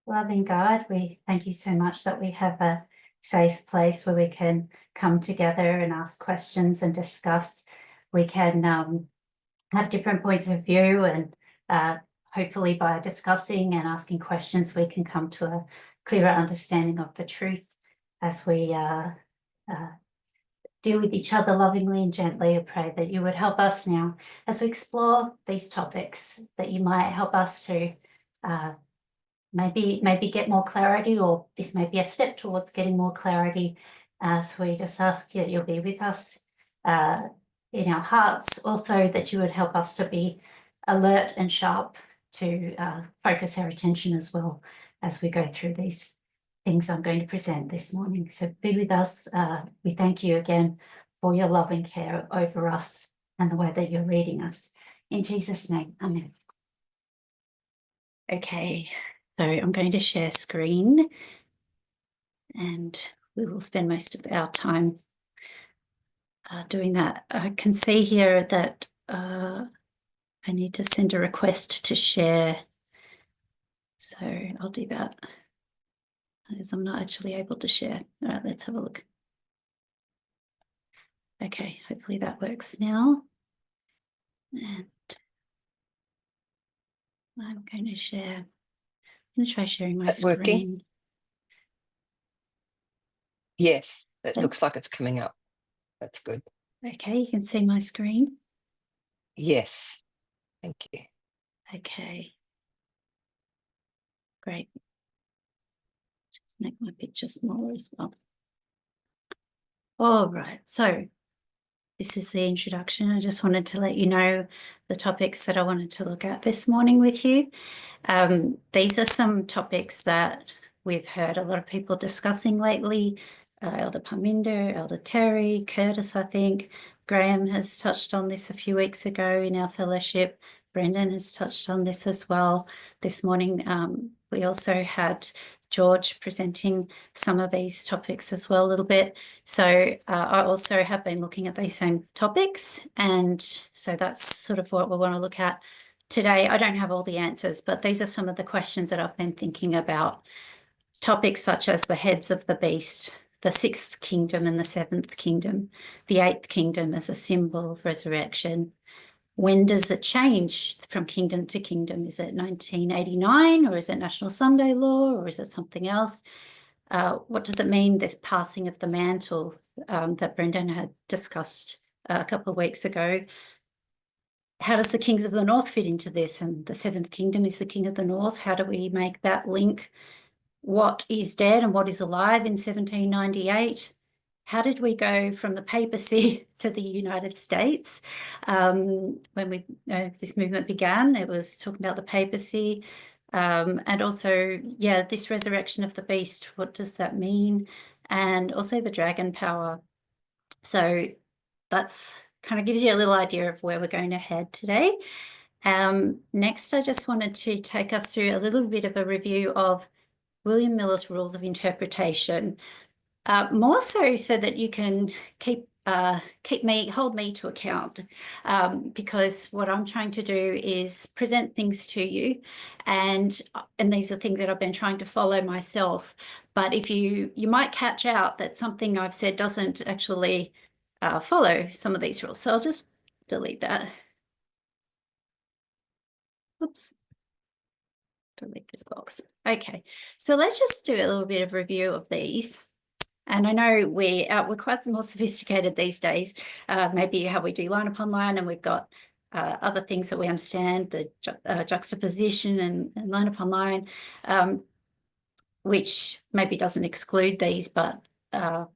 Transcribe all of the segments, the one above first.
Loving God, we thank you so much that we have a safe place where we can come together and ask questions and discuss. We can have different points of view, and hopefully by discussing and asking questions, we can come to a clearer understanding of the truth as we deal with each other lovingly and gently. I pray that you would help us now as we explore these topics, that you might help us to maybe get more clarity, or this may be a step towards getting more clarity. So we just ask you that you'll be with us in our hearts, also that you would help us to be alert and sharp to focus our attention as well as we go through these things I'm going to present this morning. So be with us. We thank you again for your loving care over us and the way that you're leading us. In Jesus' name, amen. Okay. So I'm going to share screen, and we will spend most of our time doing that. I can see here that I need to send a request to share. So I'll do that as I'm not actually able to share. All right, let's have a look. Okay, hopefully that works now. And I'm going to share. I'm going to try sharing my screen. Working? Yes, it looks like it's coming up. That's good. Okay, you can see my screen. Yes, thank you. Okay, great. Just make my picture smaller as well. All right, so this is the introduction. I just wanted to let you know the topics that I wanted to look at this morning with you. These are some topics that we've heard a lot of people discussing lately. Elder Parminder, Elder Terry, Curtis, I think. Graham has touched on this a few weeks ago in our fellowship. Brendan has touched on this as well this morning. We also had George presenting some of these topics as well a little bit. So I also have been looking at these same topics, and so that's sort of what we want to look at today. I don't have all the answers, but these are some of the questions that I've been thinking about. Topics such as the heads of the beast, the sixth kingdom and the seventh kingdom, the eighth kingdom as a symbol of resurrection. When does it change from kingdom to kingdom? Is it 1989, or is it National Sunday Law, or is it something else? What does it mean, this passing of the mantle that Brendan had discussed a couple of weeks ago? How does the kings of the north fit into this? And the seventh kingdom is the king of the north. How do we make that link? What is dead and what is alive in 1798? How did we go from the papacy to the United States? When this movement began, it was talking about the papacy. And also, yeah, this resurrection of the beast, what does that mean? And also the dragon power. So that's kind of gives you a little idea of where we're going to head today. Next, I just wanted to take us through a little bit of a review of William Miller's rules of interpretation, more so that you can hold me to account, because what I'm trying to do is present things to you, and these are things that I've been trying to follow myself. But if you might catch out that something I've said doesn't actually follow some of these rules, so I'll just delete that. Oops. Delete this box. Okay, so let's just do a little bit of review of these. And I know we're quite more sophisticated these days, maybe how we do line upon line, and we've got other things that we understand, the juxtaposition and line upon line, which maybe doesn't exclude these, but I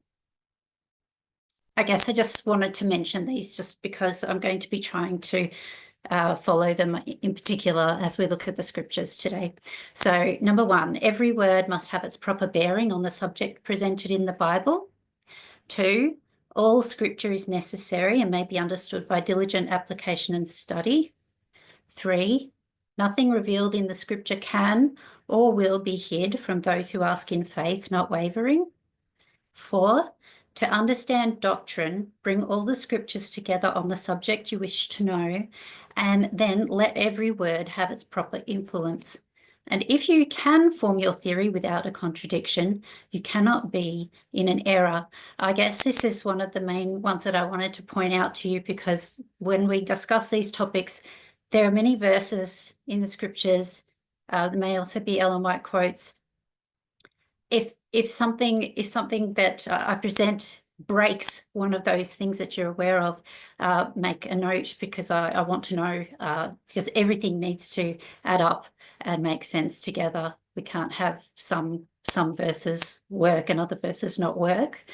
guess I just wanted to mention these just because I'm going to be trying to follow them in particular as we look at the scriptures today. So number one, every word must have its proper bearing on the subject presented in the Bible. 2, all scripture is necessary and may be understood by diligent application and study. 3, nothing revealed in the scripture can or will be hid from those who ask in faith, not wavering. 4, to understand doctrine, bring all the scriptures together on the subject you wish to know, and then let every word have its proper influence. And if you can form your theory without a contradiction, you cannot be in an error. I guess this is one of the main ones that I wanted to point out to you, because when we discuss these topics, there are many verses in the scriptures. There may also be Ellen White quotes. If something that I present breaks one of those things that you're aware of, make a note, because I want to know, because everything needs to add up and make sense together. We can't have some verses work and other verses not work.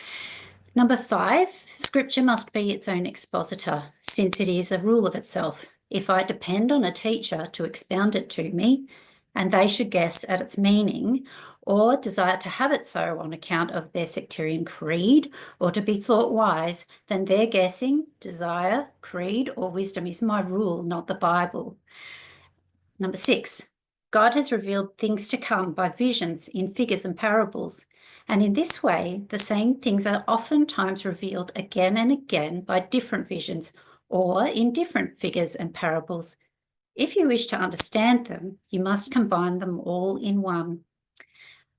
Number 5, scripture must be its own expositor, since it is a rule of itself. If I depend on a teacher to expound it to me, and they should guess at its meaning, or desire to have it so on account of their sectarian creed, or to be thought wise, then their guessing, desire, creed, or wisdom is my rule, not the Bible. Number 6, God has revealed things to come by visions in figures and parables. And in this way, the same things are oftentimes revealed again and again by different visions or in different figures and parables. If you wish to understand them, you must combine them all in one.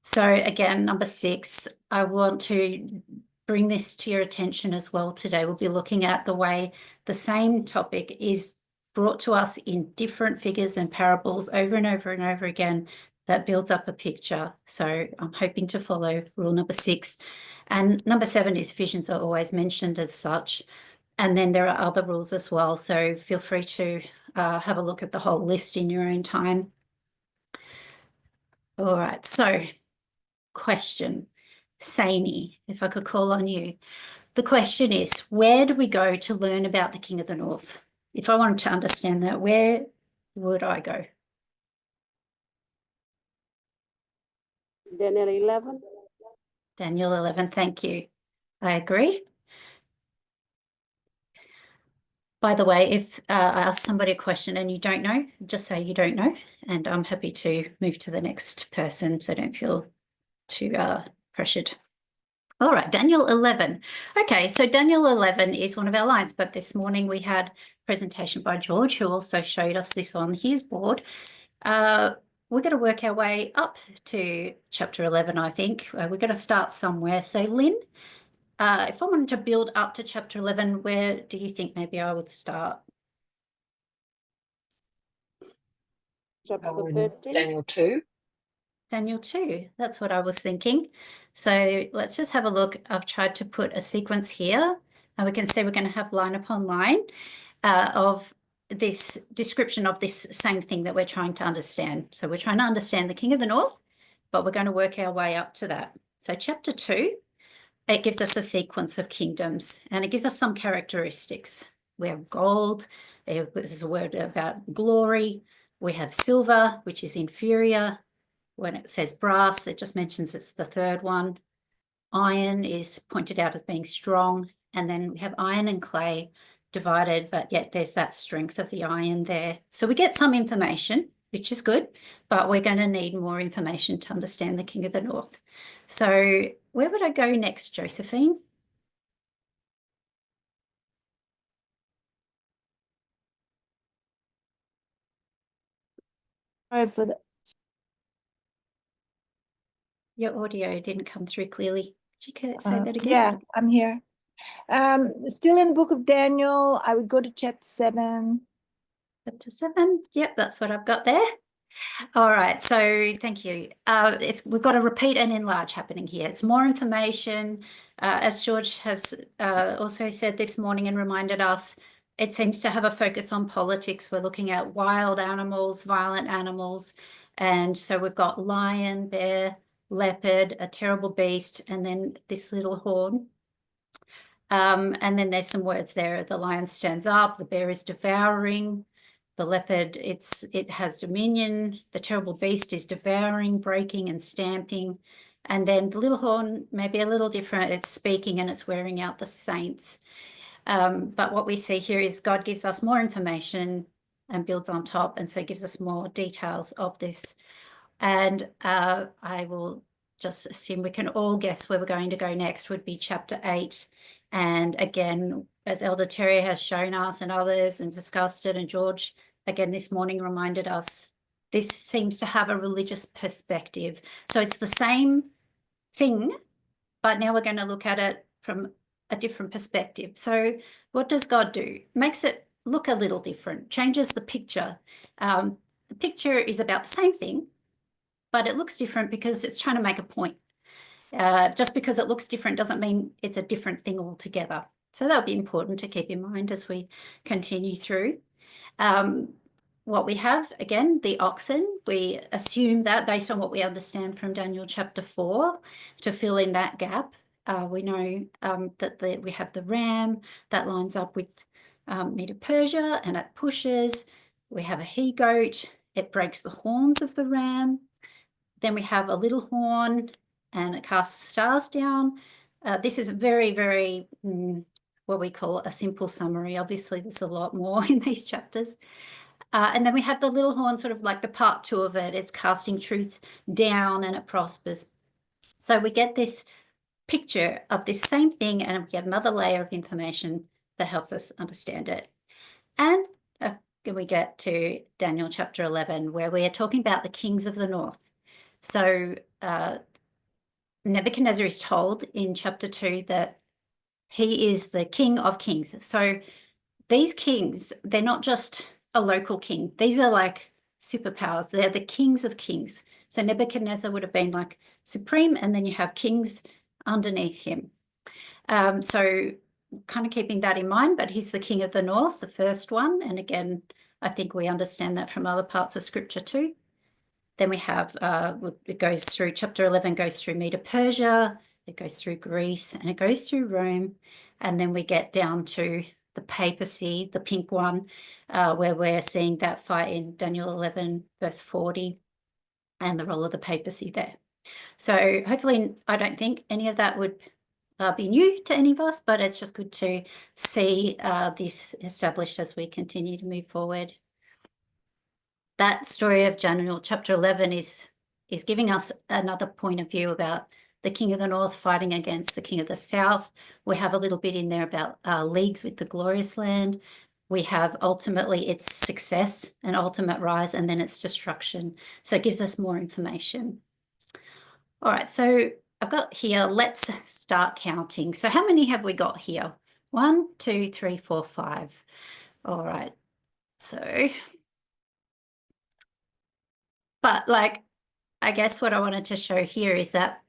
So again, number 6, I want to bring this to your attention as well today. We'll be looking at the way the same topic is brought to us in different figures and parables over and over and over again. That builds up a picture. So I'm hoping to follow rule number 6. And number 7 is visions are always mentioned as such. And then there are other rules as well. So feel free to have a look at the whole list in your own time. All right, so question. Saini, if I could call on you. The question is, where do we go to learn about the King of the North? If I wanted to understand that, where would I go? Daniel 11. Daniel 11, thank you. I agree. By the way, if I ask somebody a question and you don't know, just say you don't know, and I'm happy to move to the next person, so don't feel too pressured. All right, Daniel 11. Okay, so Daniel 11 is one of our lines, but this morning we had a presentation by George, who also showed us this on his board. We're going to work our way up to chapter 11, I think. We're going to start somewhere. So Lynn, if I wanted to build up to chapter 11, where do you think maybe I would start? Chapter Oh, 13. Daniel 2. Daniel 2, that's what I was thinking. So let's just have a look. I've tried to put a sequence here, and we can see we're going to have line upon line of this description of this same thing that we're trying to understand. So we're trying to understand the King of the North, but we're going to work our way up to that. So chapter 2, it gives us a sequence of kingdoms, and it gives us some characteristics. We have gold, there's a word about glory. We have silver, which is inferior. When it says brass, it just mentions it's the third one. Iron is pointed out as being strong. And then we have iron and clay divided, but yet there's that strength of the iron there. So we get some information, which is good, but we're going to need more information to understand the King of the North. So where would I go next, Josephine? Sorry for the, Your audio didn't come through clearly. Could you say that again? yeah, I'm here. Still in the book of Daniel, I would go to chapter 7. Chapter 7. Yep, that's what I've got there. All right, so thank you. We've got a repeat and enlarge happening here. It's more information. As George has also said this morning and reminded us, it seems to have a focus on politics. We're looking at wild animals, violent animals. And so we've got lion, bear, leopard, a terrible beast, and then this little horn. And then there's some words there. The lion stands up, the bear is devouring. The leopard, it has dominion. The terrible beast is devouring, breaking, and stamping. And then the little horn may be a little different. It's speaking and it's wearing out the saints. But what we see here is God gives us more information and builds on top, and so gives us more details of this. And I will just assume we can all guess where we're going to go next would be chapter 8. And again, as Elder Terry has shown us and others and discussed it, and George again this morning reminded us, this seems to have a religious perspective. So it's the same thing, but now we're going to look at it from a different perspective. So what does God do? Makes it look a little different, changes the picture. The picture is about the same thing, but it looks different because it's trying to make a point. Just because it looks different doesn't mean it's a different thing altogether. So that'll be important to keep in mind as we continue through. What we have, again, the oxen, we assume that based on what we understand from Daniel chapter 4, to fill in that gap. We know that we have the ram that lines up with Medo-Persia, and it pushes. We have a he-goat, it breaks the horns of the ram. Then we have a little horn, and it casts stars down. This is a very, very, what we call a simple summary. Obviously, there's a lot more in these chapters. And then we have the little horn, sort of like the part 2 of it. It's casting truth down and it prospers. So we get this picture of this same thing, and we get another layer of information that helps us understand it. And we get to Daniel chapter 11, where we are talking about the kings of the north. So Nebuchadnezzar is told in chapter 2 that he is the king of kings. So these kings, they're not just a local king. These are like superpowers. They're the kings of kings. So Nebuchadnezzar would have been like supreme, and then you have kings underneath him. So kind of keeping that in mind, but he's the king of the north, the first one. And again, I think we understand that from other parts of scripture too. Then we have, it goes through, chapter 11 goes through Medo-Persia, it goes through Greece, and it goes through Rome. And then we get down to the papacy, the pink one, where we're seeing that fight in Daniel 11, verse 40, and the role of the papacy there. So hopefully, I don't think any of that would be new to any of us, but it's just good to see this established as we continue to move forward. That story of Daniel chapter 11 is giving us another point of view about the king of the north fighting against the king of the south. We have a little bit in there about leagues with the glorious land. We have ultimately its success and ultimate rise, and then its destruction. So it gives us more information. All right, so I've got here, let's start counting. So how many have we got here? 1, 2, 3, 4, 5. All right, so... But like, I guess what I wanted to show here is that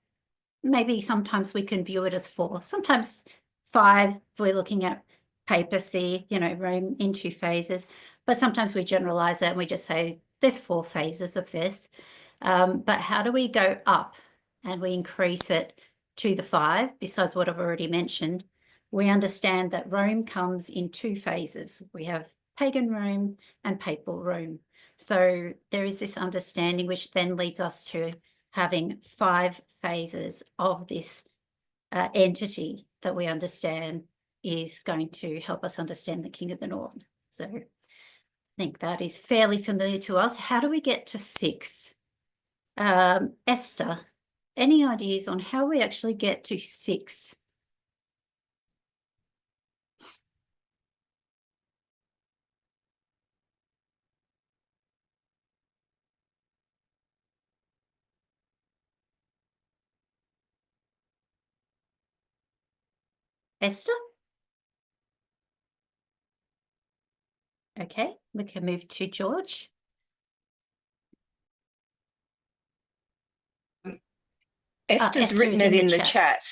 maybe sometimes we can view it as 4, sometimes 5 if we're looking at papacy, you know, Rome in 2 phases, but sometimes we generalize it and we just say there's 4 phases of this. But how do we go up and we increase it to the 5, besides what I've already mentioned? We understand that Rome comes in 2 phases. We have pagan Rome and papal Rome. So there is this understanding, which then leads us to having 5 phases of this entity that we understand is going to help us understand the King of the North. So I think that is fairly familiar to us. How do we get to 6? Esther, any ideas on how we actually get to 6? Esther? Okay, we can move to George. Esther's Esther written is it in the in the chat. chat.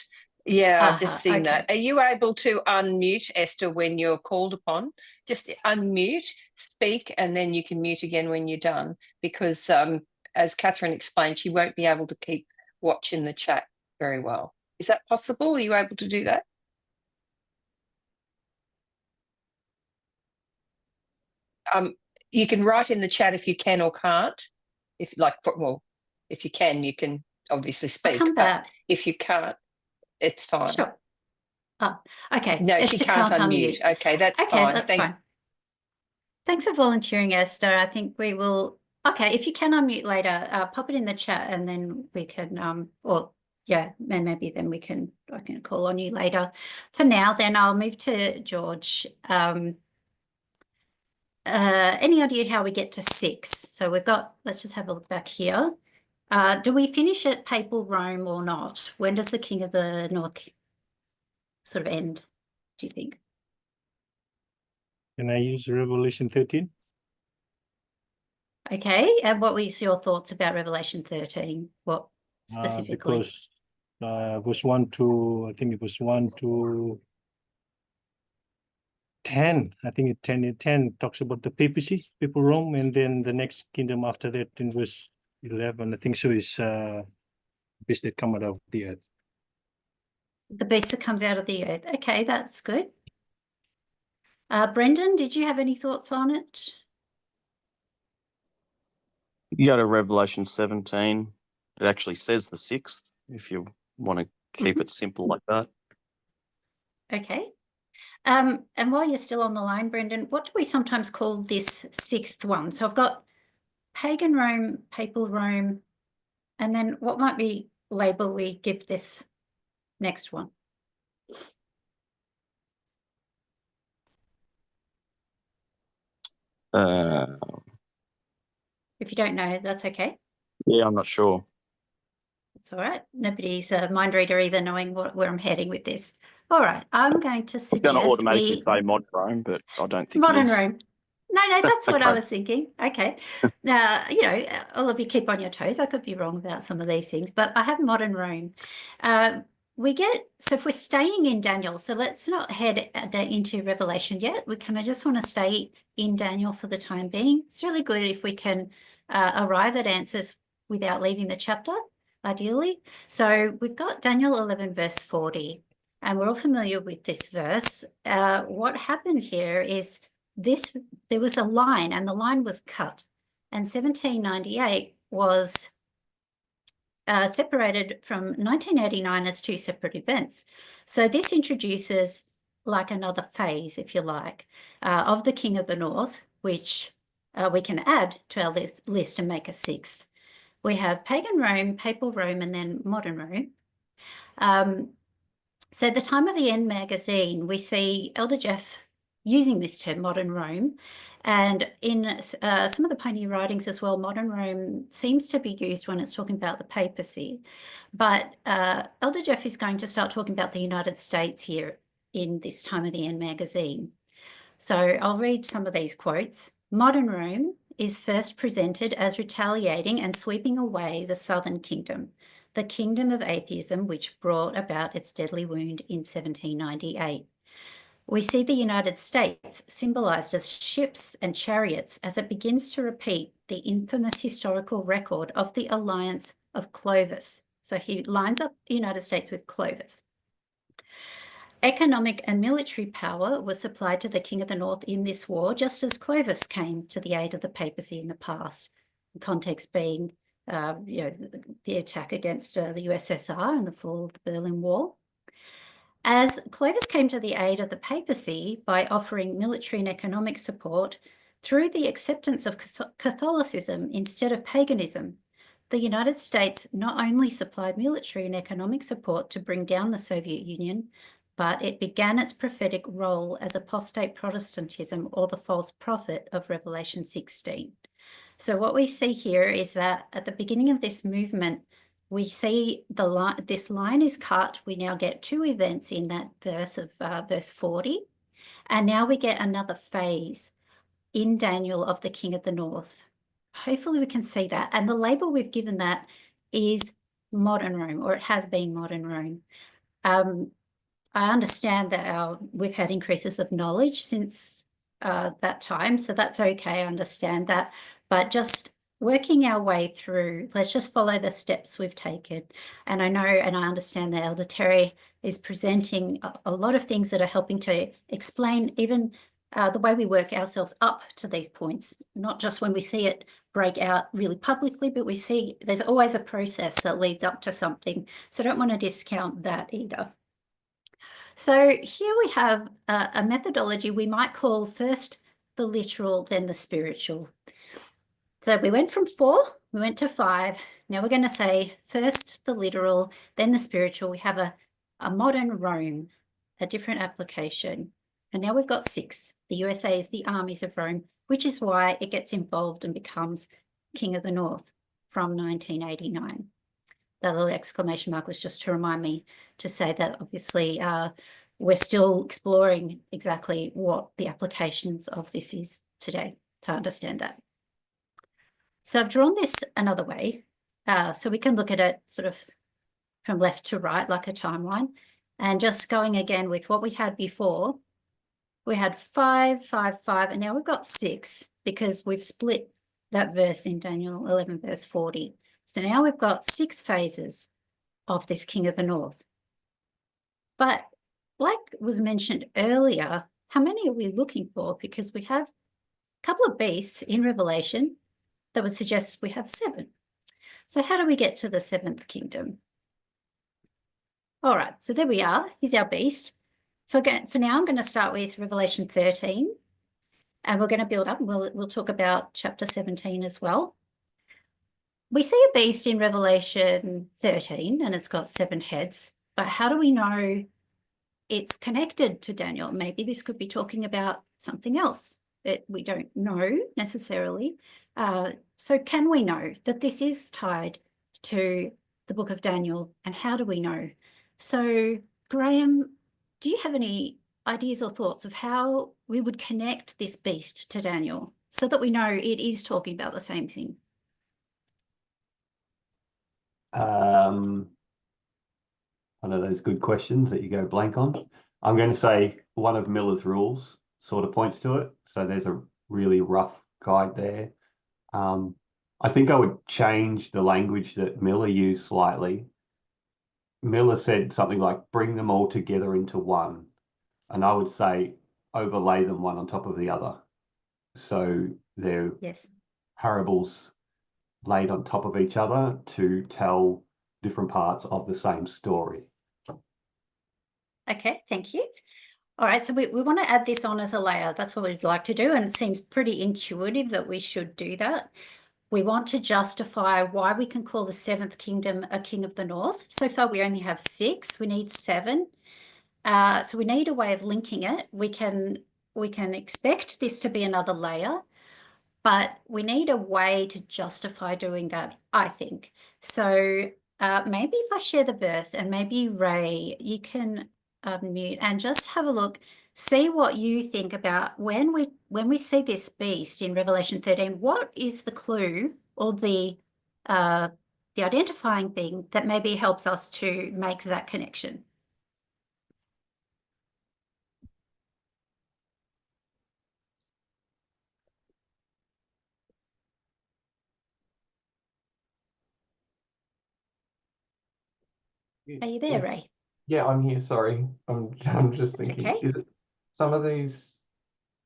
Yeah, I've just seen that. Okay. Are you able to unmute Esther when you're called upon? Just unmute, speak, and then you can mute again when you're done. Because as Katherine explained, she won't be able to keep watching the chat very well. Is that possible? Are you able to do that? You can write in the chat if you can or can't. If if you can obviously speak. I'll come back. If you can't, it's fine. Sure. Oh, okay. No, Esther she can't unmute. Okay, that's fine. That's fine. Thanks for volunteering, Esther. I think we will. Okay, if you can unmute later, pop it in the chat, and then we can. Or yeah, and maybe then I can call on you later. For now, then I'll move to George. any idea how we get to 6? So we've got, let's just have a look back here. Do we finish at Papal Rome or not? When does the King of the North sort of end, do you think? Can I use Revelation 13? Okay, and what was your thoughts about Revelation 13? What specifically? Because verse 1 to, I think it was 1 to 10. I think it 10 talks about the papacy, Papal Rome, and then the next kingdom after that in verse 11, I think so, is beast that come out of the earth. The beast that comes out of the earth. Okay, that's good. Brendan, did you have any thoughts on it? You go to Revelation 17. It actually says the 6th, if you want to keep it simple like that. Okay. And while you're still on the line, Brendan, what do we sometimes call this 6th one? So I've got pagan Rome, papal Rome, and then what might be label we give this next one? If you don't know, that's okay. Yeah, I'm not sure. It's all right. Nobody's a mind reader either, knowing where I'm heading with this. All right, I'm going to I was going to suggest automatically we... say modern Rome, but I don't think it Modern is. Rome. No, that's what I Okay. was thinking. Okay. Now, you know, all of you keep on your toes. I could be wrong about some of these things, but I have modern Rome. So if we're staying in Daniel, so let's not head into Revelation yet. We kind of just want to stay in Daniel for the time being. It's really good if we can arrive at answers without leaving the chapter, ideally. So we've got Daniel 11, verse 40, and we're all familiar with this verse. What happened here is there was a line, and the line was cut, and 1798 was separated from 1989 as 2 separate events. So this introduces like another phase, if you like, of the King of the North, which we can add to our list and make a 6th. We have pagan Rome, papal Rome, and then modern Rome. So at the time of the End magazine, we see Elder Jeff using this term, modern Rome, and in some of the pioneer writings as well, modern Rome seems to be used when it's talking about the papacy. But Elder Jeff is going to start talking about the United States here in this time of the End magazine. So I'll read some of these quotes. Modern Rome is first presented as retaliating and sweeping away the Southern Kingdom, the kingdom of atheism which brought about its deadly wound in 1798. We see the United States symbolized as ships and chariots as it begins to repeat the infamous historical record of the alliance of Clovis. So he lines up the United States with Clovis. Economic and military power was supplied to the King of the North in this war, just as Clovis came to the aid of the papacy in the past. The context being, the attack against the USSR and the fall of the Berlin Wall. As Clovis came to the aid of the papacy by offering military and economic support through the acceptance of Catholicism instead of paganism, the United States not only supplied military and economic support to bring down the Soviet Union, but it began its prophetic role as apostate Protestantism, or the false prophet of Revelation 16. So what we see here is that at the beginning of this movement, we see this line is cut. We now get 2 events in that verse of verse 40. And now we get another phase in Daniel of the King of the North. Hopefully we can see that. And the label we've given that is modern Rome, or it has been modern Rome. I understand that we've had increases of knowledge since that time, so that's okay, I understand that. But just working our way through, let's just follow the steps we've taken. And I know and I understand that Elder Terry is presenting a lot of things that are helping to explain even the way we work ourselves up to these points, not just when we see it break out really publicly, but we see there's always a process that leads up to something. So I don't want to discount that either. So here we have a methodology we might call first the literal, then the spiritual. So we went from 4, we went to 5. Now we're going to say first the literal, then the spiritual. We have a modern Rome, a different application. And now we've got 6. The USA is the armies of Rome, which is why it gets involved and becomes King of the North from 1989. That little exclamation mark was just to remind me to say that obviously we're still exploring exactly what the applications of this is today to understand that. So I've drawn this another way, so we can look at it sort of from left to right like a timeline, and just going again with what we had before. We had 5, 5, 5, and now we've got 6 because we've split that verse in Daniel 11 verse 40. So now we've got 6 phases of this King of the North. But like was mentioned earlier, how many are we looking for? Because we have a couple of beasts in Revelation that would suggest we have 7. So how do we get to the 7th kingdom? All right, so there we are. Here's our beast. For now, I'm going to start with Revelation 13, and we're going to build up. We'll talk about chapter 17 as well. We see a beast in Revelation 13, and it's got 7 heads. But how do we know it's connected to Daniel? Maybe this could be talking about something else. We don't know necessarily. So can we know that this is tied to the book of Daniel, and how do we know? So Graham, do you have any ideas or thoughts of how we would connect this beast to Daniel so that we know it is talking about the same thing? One of those good questions that you go blank on. I'm going to say one of Miller's rules sort of points to it. So there's a really rough guide there. I think I would change the language that Miller used slightly. Miller said something like, bring them all together into one. And I would say, overlay them one on top of the other. So they're parables laid on top of each other to tell different parts of the same story. Okay, thank you. All right, so we want to add this on as a layer. That's what we'd like to do, and it seems pretty intuitive that we should do that. We want to justify why we can call the 7th kingdom a king of the north. So far, we only have 6. We need 7. So we need a way of linking it. We can expect this to be another layer, but we need a way to justify doing that, I think. So maybe if I share the verse, and maybe Ray, you can unmute and just have a look, see what you think about when we see this beast in Revelation 13, what is the clue or the identifying thing that maybe helps us to make that connection? Are you there, Ray? Yeah, I'm here. Sorry, I'm just thinking. Okay. Is it some of these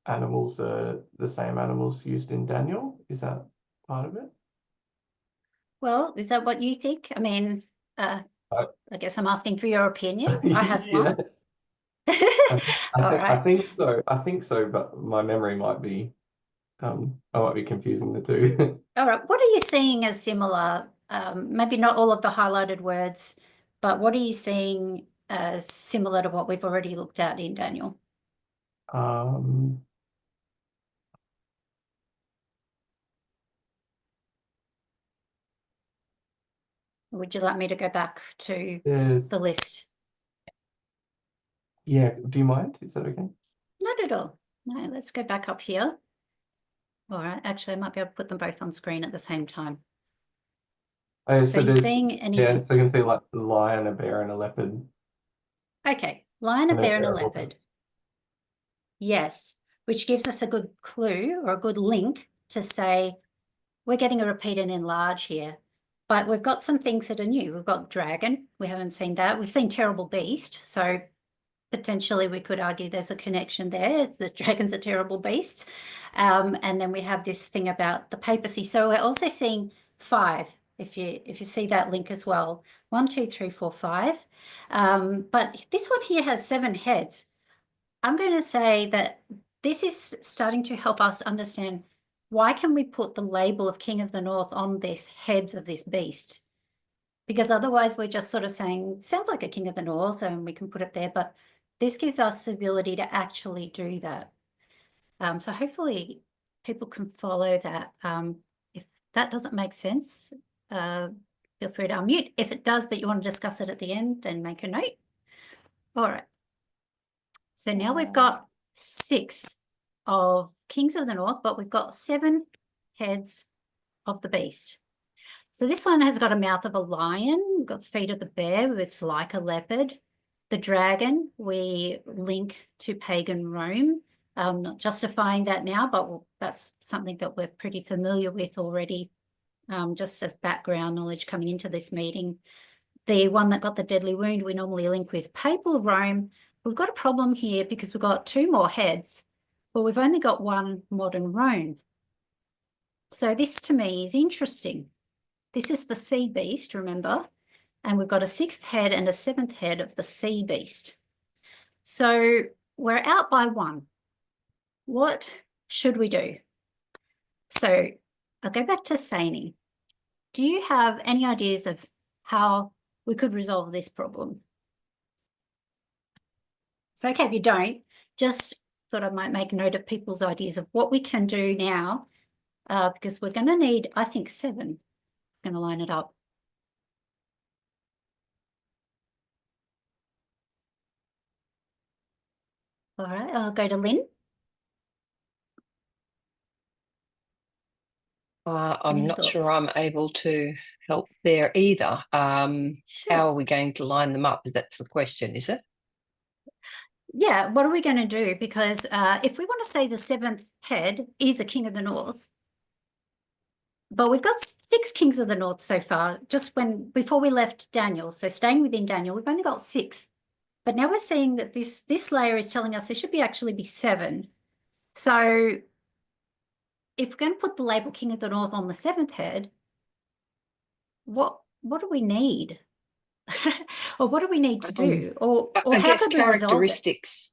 animals are the same animals used in Daniel? Is that part of it? Well, is that what you think? I mean, I guess I'm asking for your opinion. I have one. All right. I think so. I think so, but my memory might be I might be confusing the two. All right. What are you seeing as similar? Maybe not all of the highlighted words, but what are you seeing as similar to what we've already looked at in Daniel? Would you like me to go back to the list? Yeah, do you mind? Is that okay? Not at all. No, let's go back up here. All right. Actually, I might be able to put them both on screen at the same time. So you're seeing anything? Yeah, so you can see like a lion, a bear, and a leopard. Okay, lion, a bear, and a leopard. Leopards. Yes, which gives us a good clue or a good link to say we're getting a repeat and enlarge here. But we've got some things that are new. We've got dragon. We haven't seen that. We've seen terrible beast. So potentially we could argue there's a connection there. It's that dragons are terrible beasts. And then we have this thing about the papacy. So we're also seeing 5, if you see that link as well. 1, 2, 3, 4, 5. But this one here has 7 heads. I'm going to say that this is starting to help us understand why can we put the label of King of the North on these heads of this beast? Because otherwise we're just sort of saying, sounds like a King of the North, and we can put it there, but this gives us the ability to actually do that. So hopefully people can follow that. If that doesn't make sense, feel free to unmute. If it does, but you want to discuss it at the end, then make a note. All right. So now we've got 6 of Kings of the North, but we've got 7 heads of the beast. So this one has got a mouth of a lion, got feet of the bear, it's like a leopard. The dragon, we link to pagan Rome. I'm not justifying that now, but that's something that we're pretty familiar with already, just as background knowledge coming into this meeting. The one that got the deadly wound, we normally link with papal Rome. We've got a problem here because we've got 2 more heads, but we've only got 1 modern Rome. So this to me is interesting. This is the sea beast, remember? And we've got a 6th head and a 7th head of the sea beast. So we're out by 1. What should we do? So I'll go back to Saini. Do you have any ideas of how we could resolve this problem? It's okay if you don't, just thought I might make note of people's ideas of what we can do now, because we're going to need, I think, 7. I'm going to line it up. All right, I'll go to Lynn. I'm Any not sure thoughts? I'm able to help there either. Sure. How are we going to line them up? That's the question, is it? Yeah, what are we going to do? Because if we want to say the 7th head is a king of the north, but we've got 6 kings of the north so far, just before we left Daniel. So staying within Daniel, we've only got 6. But now we're seeing that this layer is telling us there should actually be 7. So if we're going to put the label king of the north on the 7th head, what do we need? Or what do we need to do? Or I how guess could we resolve it? characteristics.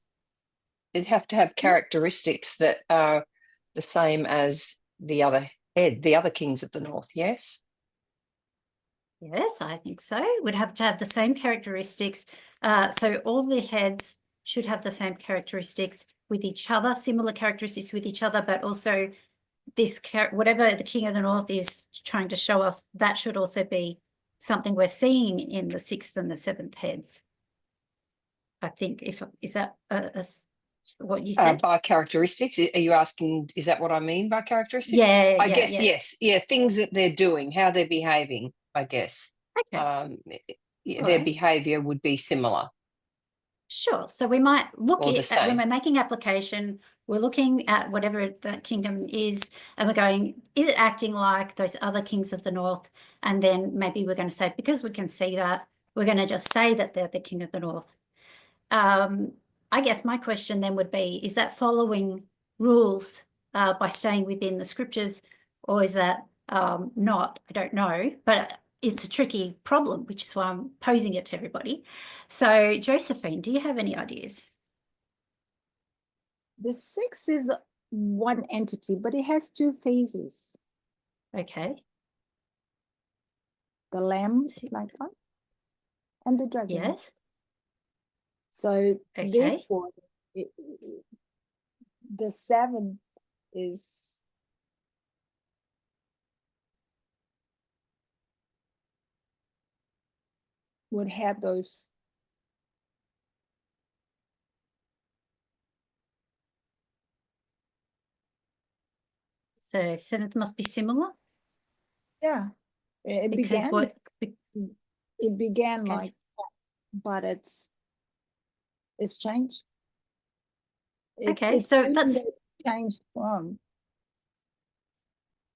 It'd have to have characteristics that are the same as the other head, the other kings of the north, yes? Yes, I think so. We'd have to have the same characteristics. So all the heads should have the same characteristics with each other, similar characteristics with each other, but also this whatever the king of the north is trying to show us, that should also be something we're seeing in the 6th and the 7th heads. I think is that what you said? By characteristics, are you asking, is that what I mean by characteristics? Yeah, I guess, yes. Yeah, things that they're doing, how they're behaving, I guess. Okay. Their right. behaviour would be similar. Sure. So we might look Or the at when same. we're making application, we're looking at whatever that kingdom is, and we're going, is it acting like those other kings of the north? And then maybe we're going to say, because we can see that, we're going to just say that they're the king of the north. I guess my question then would be, is that following rules by staying within the scriptures, or is that not? I don't know, but it's a tricky problem, which is why I'm posing it to everybody. So Josephine, do you have any ideas? The 6 is one entity, but it has 2 phases. Okay. The lamb, like one, and the dragon. Yes. So Okay. therefore, the 7 is would have those. So 7th must be similar. Yeah, it Because began. what? It began Okay. like, but it's changed. Okay, so that's changed form.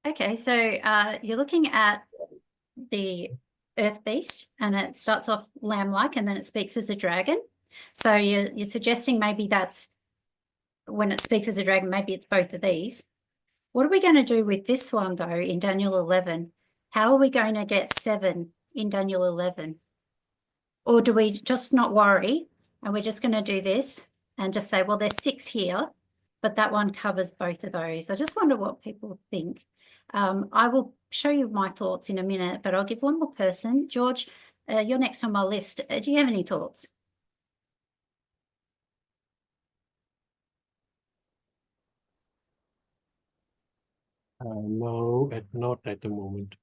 okay. So you're looking at the earth beast, and it starts off lamb-like, and then it speaks as a dragon. So you're suggesting maybe that's when it speaks as a dragon. Maybe it's both of these. What are we going to do with this one though in Daniel 11? How are we going to get 7 in Daniel 11? Or do we just not worry and we're just going to do this and just say, well, there's 6 here, but that one covers both of those. I just wonder what people think. I will show you my thoughts in a minute, but I'll give one more person. George, you're next on my list. Do you have any thoughts? No, not at the moment.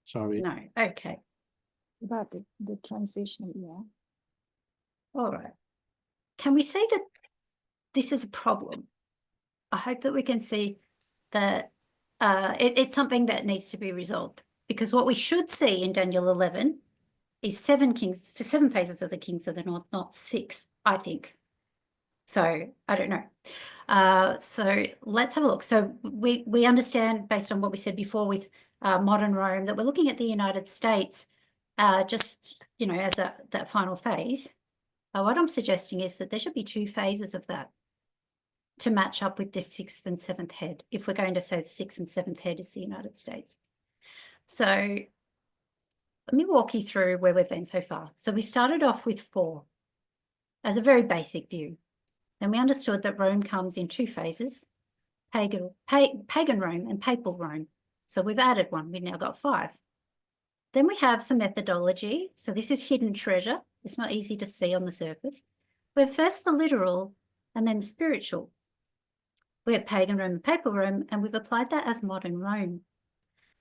Sorry. No. Okay. About the transition, yeah. All right. Can we say that this is a problem? I hope that we can see that it's something that needs to be resolved, because what we should see in Daniel 11 is 7 phases of the kings of the north, not 6, I think. So I don't know. So let's have a look. So we understand, based on what we said before with modern Rome, that we're looking at the United States just, you know, as that final phase. What I'm suggesting is that there should be 2 phases of that to match up with this 6th and 7th head, if we're going to say the 6th and 7th head is the United States. So let me walk you through where we've been so far. So we started off with 4 as a very basic view. Then we understood that Rome comes in 2 phases, pagan Rome and papal Rome. So we've added 1, we've now got 5. Then we have some methodology. So this is hidden treasure. It's not easy to see on the surface. We have first the literal and then the spiritual. We have pagan Rome and papal Rome, and we've applied that as modern Rome.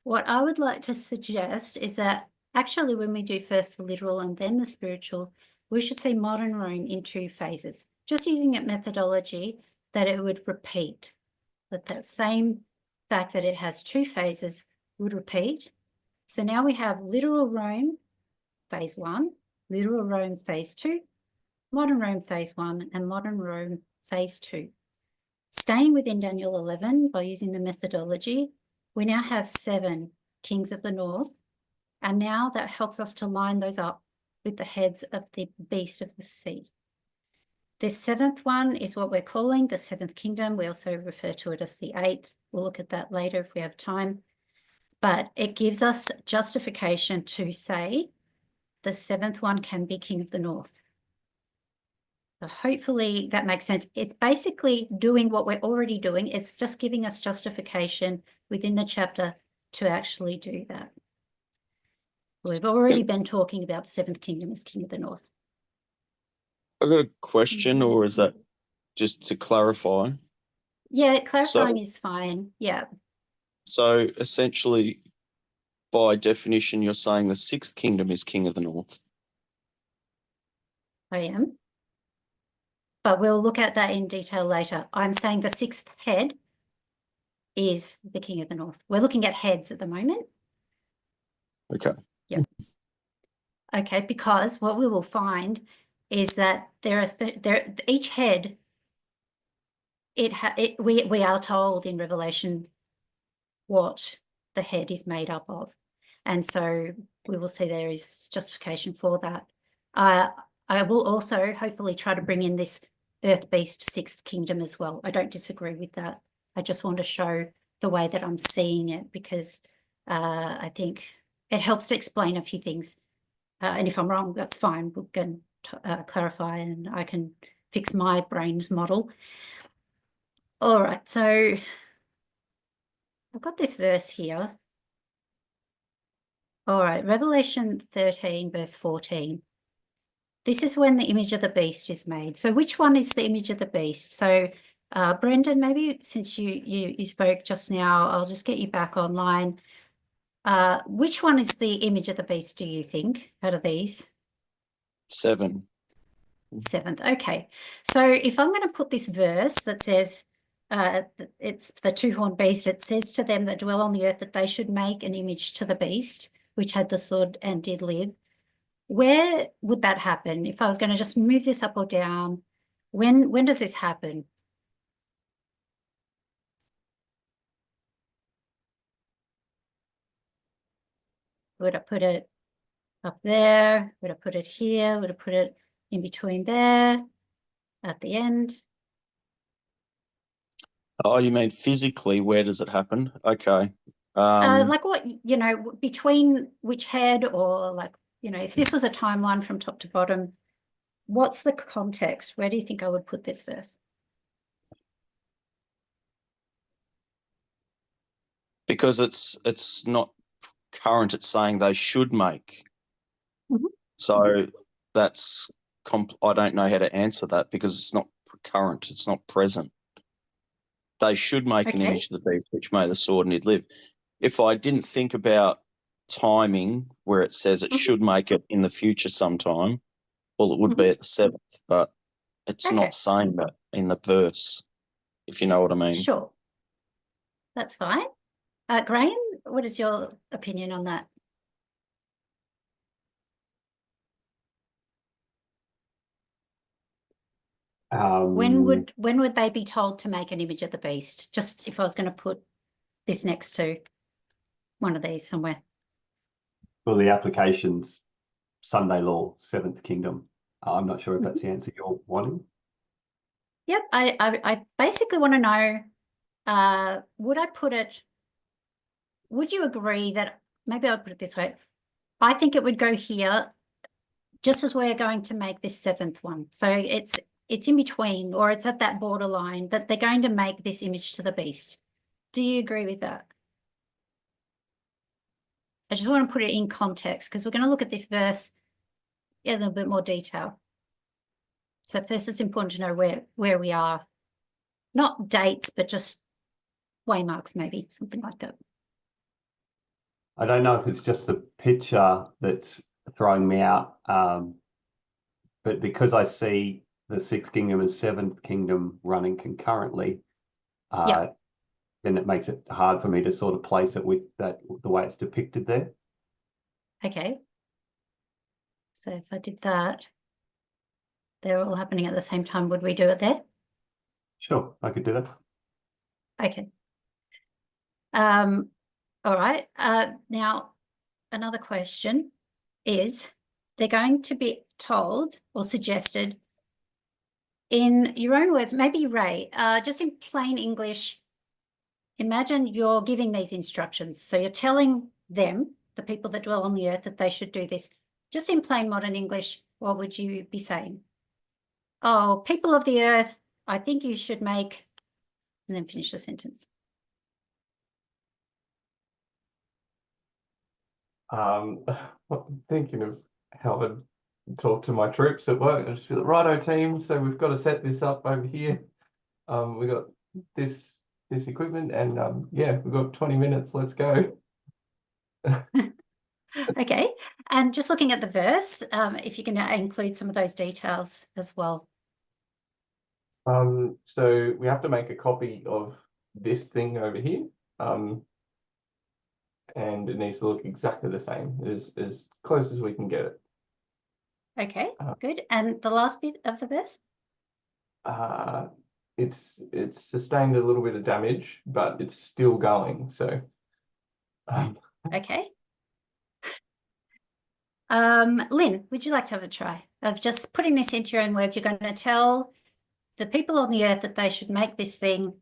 What I would like to suggest is that actually when we do first the literal and then the spiritual, we should see modern Rome in 2 phases, just using that methodology that it would repeat, that same fact that it has 2 phases would repeat. So now we have literal Rome, phase 1, literal Rome, phase 2, modern Rome, phase 1, and modern Rome, phase 2. Staying within Daniel 11 by using the methodology, we now have 7 kings of the north, and now that helps us to line those up with the heads of the beast of the sea. This 7th one is what we're calling the 7th kingdom. We also refer to it as the 8th. We'll look at that later if we have time. But it gives us justification to say the 7th one can be king of the north. So hopefully that makes sense. It's basically doing what we're already doing. It's just giving us justification within the chapter to actually do that. We've already been talking about the 7th kingdom as king of the north. I've got a question, or is that just to clarify? Yeah, clarifying is fine. Yeah. So essentially, by definition, you're saying the 6th kingdom is king of the north. I am. But we'll look at that in detail later. I'm saying the 6th head is the king of the north. We're looking at heads at the moment. Okay. Yeah. Okay, because what we will find is that each head, we are told in Revelation what the head is made up of. And so we will see there is justification for that. I will also hopefully try to bring in this earth beast 6th kingdom as well. I don't disagree with that. I just want to show the way that I'm seeing it, because I think it helps to explain a few things. And if I'm wrong, that's fine. We can clarify and I can fix my brain's model. All right, so I've got this verse here. All right, Revelation 13, verse 14. This is when the image of the beast is made. So which one is the image of the beast? So Brendan, maybe since you spoke just now, I'll just get you back online. Which one is the image of the beast, do you think, out of these? 7. 7th. Okay. So if I'm going to put this verse that says, it's the 2-horned beast, it says to them that dwell on the earth that they should make an image to the beast, which had the sword and did live. Where would that happen? If I was going to just move this up or down, when does this happen? Would I put it up there? Would I put it here? Would I put it in between there at the end? Oh, you mean physically, where does it happen? Okay. Like what, you know, between which head, or like, you know, if this was a timeline from top to bottom, what's the context? Where do you think I would put this verse? Because it's not current, it's saying they should make. Mhm. So that's I don't know how to answer that, because it's not current, it's not present. they should make an Okay. image of the beast, which may the sword need live. If I didn't think about timing where it says it Mhm. should make it in the future sometime, well, it would be at the 7th, but it's Okay. not saying that in the verse, if you know what I mean. Sure. That's fine. Graham, what is your opinion on that? When would they be told to make an image of the beast? Just if I was going to put this next to one of these somewhere. Well, the application's Sunday law, 7th kingdom. I'm not sure if that's the answer you're wanting. Yep, I basically want to know, would I put it, would you agree that, maybe I'll put it this way, I think it would go here just as we're going to make this 7th one. So it's in between, or it's at that borderline that they're going to make this image to the beast. Do you agree with that? I just want to put it in context because we're going to look at this verse in a little bit more detail. So first it's important to know where we are. Not dates, but just waymarks maybe, something like that. I don't know if it's just the picture that's throwing me out, but because I see the 6th kingdom and 7th kingdom running concurrently, then it makes it hard for me to sort of place it with that, the way it's depicted there. Okay. So if I did that, they're all happening at the same time. Would we do it there? Sure, I could do that. Okay. All right. Now, another question is, they're going to be told or suggested in your own words, maybe Ray, just in plain English, imagine you're giving these instructions. So you're telling them, the people that dwell on the earth, that they should do this. Just in plain modern English, what would you be saying? Oh, people of the earth, I think you should make, and then finish the sentence. I'm thinking of how to talk to my troops at work. I just feel like, righto team, so we've got to set this up over here. We got this equipment, and yeah, we've got 20 minutes. Let's go. Okay, and just looking at the verse, if you can include some of those details as well. So we have to make a copy of this thing over here. And it needs to look exactly the same, as close as we can get it. Okay, good. And the last bit of the verse? It's sustained a little bit of damage, but it's still going. So, Okay. Lynn, would you like to have a try of just putting this into your own words? You're going to tell the people on the earth that they should make this thing.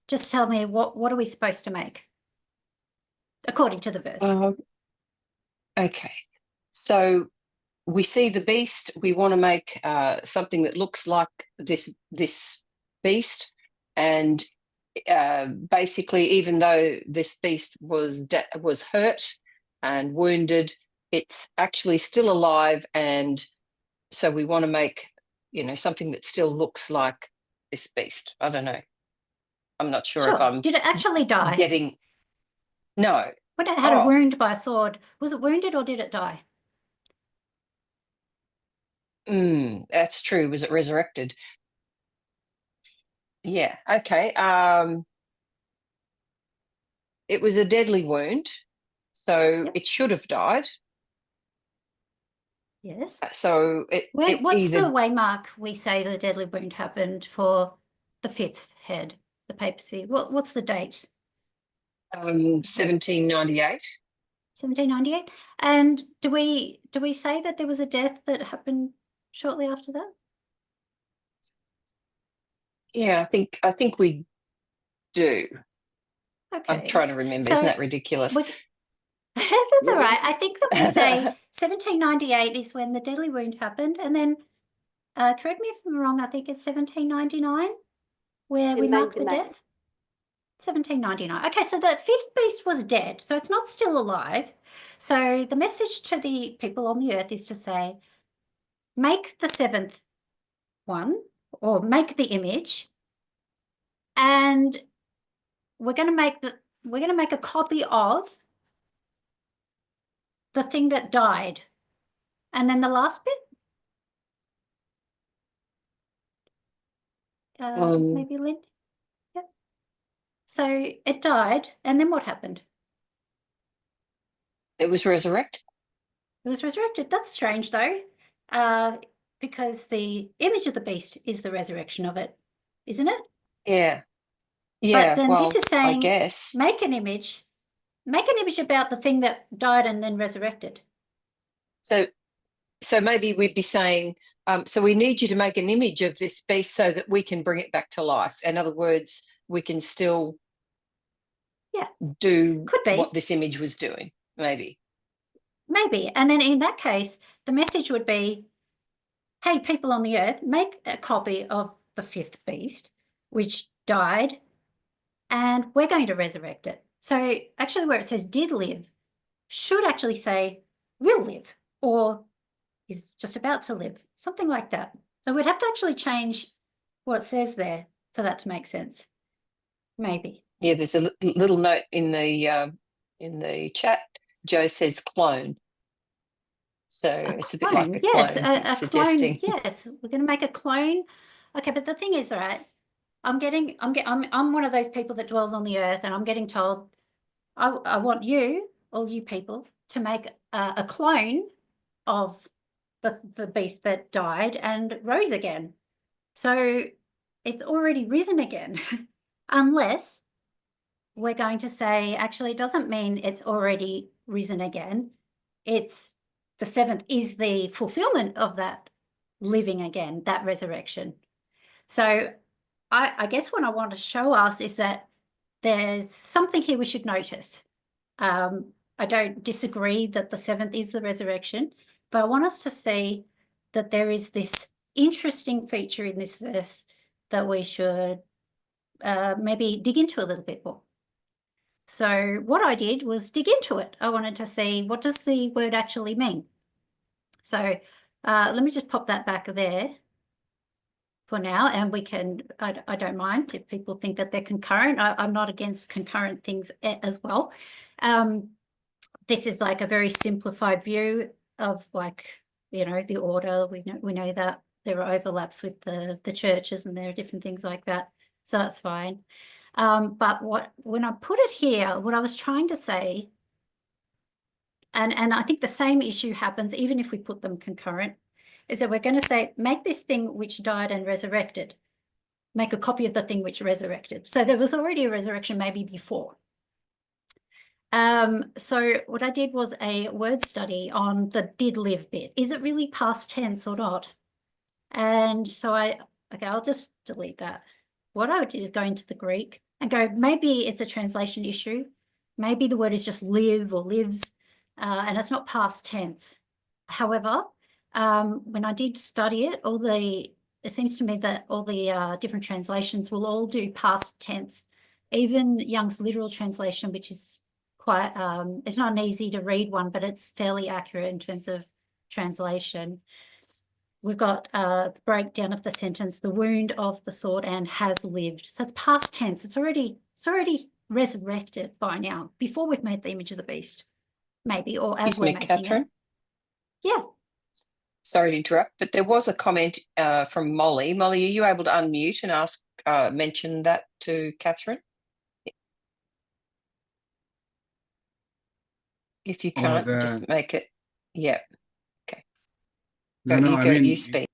Just tell me, what are we supposed to make according to the verse? Okay, so we see the beast. We want to make something that looks like this beast, and basically, even though this beast was hurt and wounded, it's actually still alive, and so we want to make, something that still looks like this beast. I don't know. I'm not sure if I'm Did it actually die? getting. No. When it had a wound by a sword, was it wounded or did it die? That's true. Was it resurrected? Yeah. Okay. It was a deadly wound, so it should have died. Yes. So what's the waymark we say the deadly wound happened for the 5th head, the papacy? What's the date? 1798. 1798. And do we say that there was a death that happened shortly after that? Yeah, I think we do. Okay. I'm trying to remember. Isn't that ridiculous? That's all right. I think that we say 1798 is when the deadly wound happened, and then correct me if I'm wrong, I think it's 1799 where we mark the death. 1799. Okay, so the 5th beast was dead, so it's not still alive. So the message to the people on the earth is to say, make the 7th one, or make the image, and we're going to make a copy of the thing that died. And then the last bit, maybe Lynn. Yep. So it died, and then what happened? It was resurrected. It was resurrected. That's strange, though, because the image of the beast is the resurrection of it, isn't it? Yeah. Yeah. But then well, this is I saying, guess. make an image about the thing that died and then resurrected. So maybe we'd be saying, so we need you to make an image of this beast so that we can bring it back to life. In other words, we can still do Could be. what this image was doing, maybe. Maybe. And then in that case, the message would be, hey, people on the earth, make a copy of the fifth beast, which died, and we're going to resurrect it. So actually where it says did live should actually say will live or is just about to live, something like that. So we'd have to actually change what it says there for that to make sense. Maybe. Yeah, there's a little note in the chat. Joe says clone. So it's a bit like a yes, clone. a He's clone. suggesting. Yes, we're going to make a clone. Okay, but the thing is, right? I'm one of those people that dwells on the earth, and I'm getting told, I want you, all you people, to make a clone of the beast that died and rose again. So it's already risen again, unless we're going to say, actually, it doesn't mean it's already risen again. It's the seventh is the fulfillment of that living again, that resurrection. So I guess what I want to show us is that there's something here we should notice. I don't disagree that the seventh is the resurrection, but I want us to see that there is this interesting feature in this verse that we should maybe dig into a little bit more. So what I did was dig into it. I wanted to see, what does the word actually mean? So let me just pop that back there for now, and we can, I don't mind if people think that they're concurrent. I'm not against concurrent things as well. This is like a very simplified view of, like, you know, the order. We know that there are overlaps with the churches, and there are different things like that. So that's fine. But when I put it here, what I was trying to say, and I think the same issue happens even if we put them concurrent, is that we're going to say, make this thing which died and resurrected, make a copy of the thing which resurrected. So there was already a resurrection maybe before. So what I did was a word study on the did live bit. Is it really past tense or not? And so okay, I'll just delete that. What I would do is go into the Greek and go, maybe it's a translation issue. Maybe the word is just live or lives, and it's not past tense. However, when I did study it, it seems to me that all the different translations will all do past tense. Even Young's literal translation, which is quite, it's not an easy to read one, but it's fairly accurate in terms of translation. We've got the breakdown of the sentence, the wound of the sword and has lived. So it's past tense. It's already resurrected by now, before we've made the image of the beast, maybe, or as we're making Catherine? it. Yeah. Sorry to interrupt, but there was a comment from Molly. Molly, are you able to unmute and mention that to Catherine? If you can't, just make it. Yeah. Okay. You speak.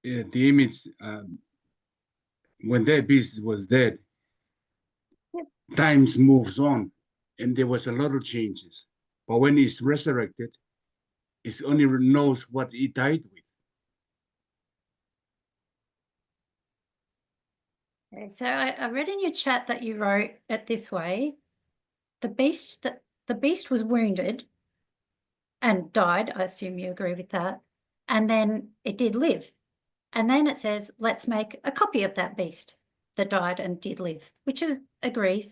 The image, when that beast was dead, times moves on, and there was a lot of changes. But when it's resurrected, it only knows what it died with. Okay, so I read in your chat that you wrote it this way: the beast was wounded and died. I assume you agree with that. And then it did live. And then it says, let's make a copy of that beast that died and did live, which I agree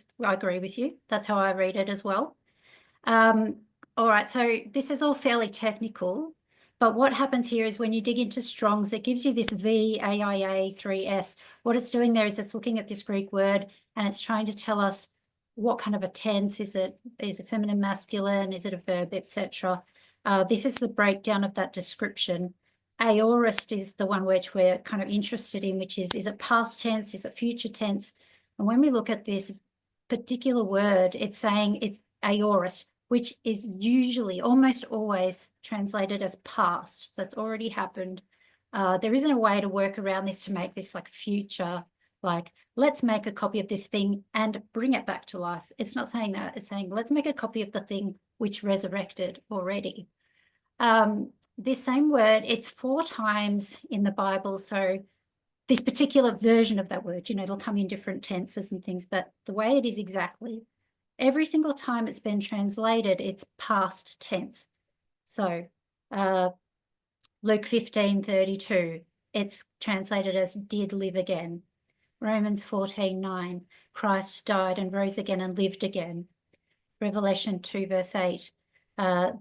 with you. That's how I read it as well. All right, so this is all fairly technical, But what happens here is when you dig into Strong's, it gives you this VAIA 3S. What it's doing there is it's looking at this Greek word and it's trying to tell us what kind of a tense is it? Is it feminine, masculine? Is it a verb, etc.? This is the breakdown of that description. Aorist is the one which we're kind of interested in, which is it past tense? Is it future tense? And when we look at this particular word, it's saying it's aorist, which is usually almost always translated as past. So it's already happened. There isn't a way to work around this to make this like future, like let's make a copy of this thing and bring it back to life. It's not saying that. It's saying let's make a copy of the thing which resurrected already. This same word, it's 4 times in the Bible. So this particular version of that word, you know, it'll come in different tenses and things, but the way it is exactly, every single time it's been translated, it's past tense. So Luke 15:32, it's translated as did live again. Romans 14:9, Christ died and rose again and lived again. Revelation 2 verse 8,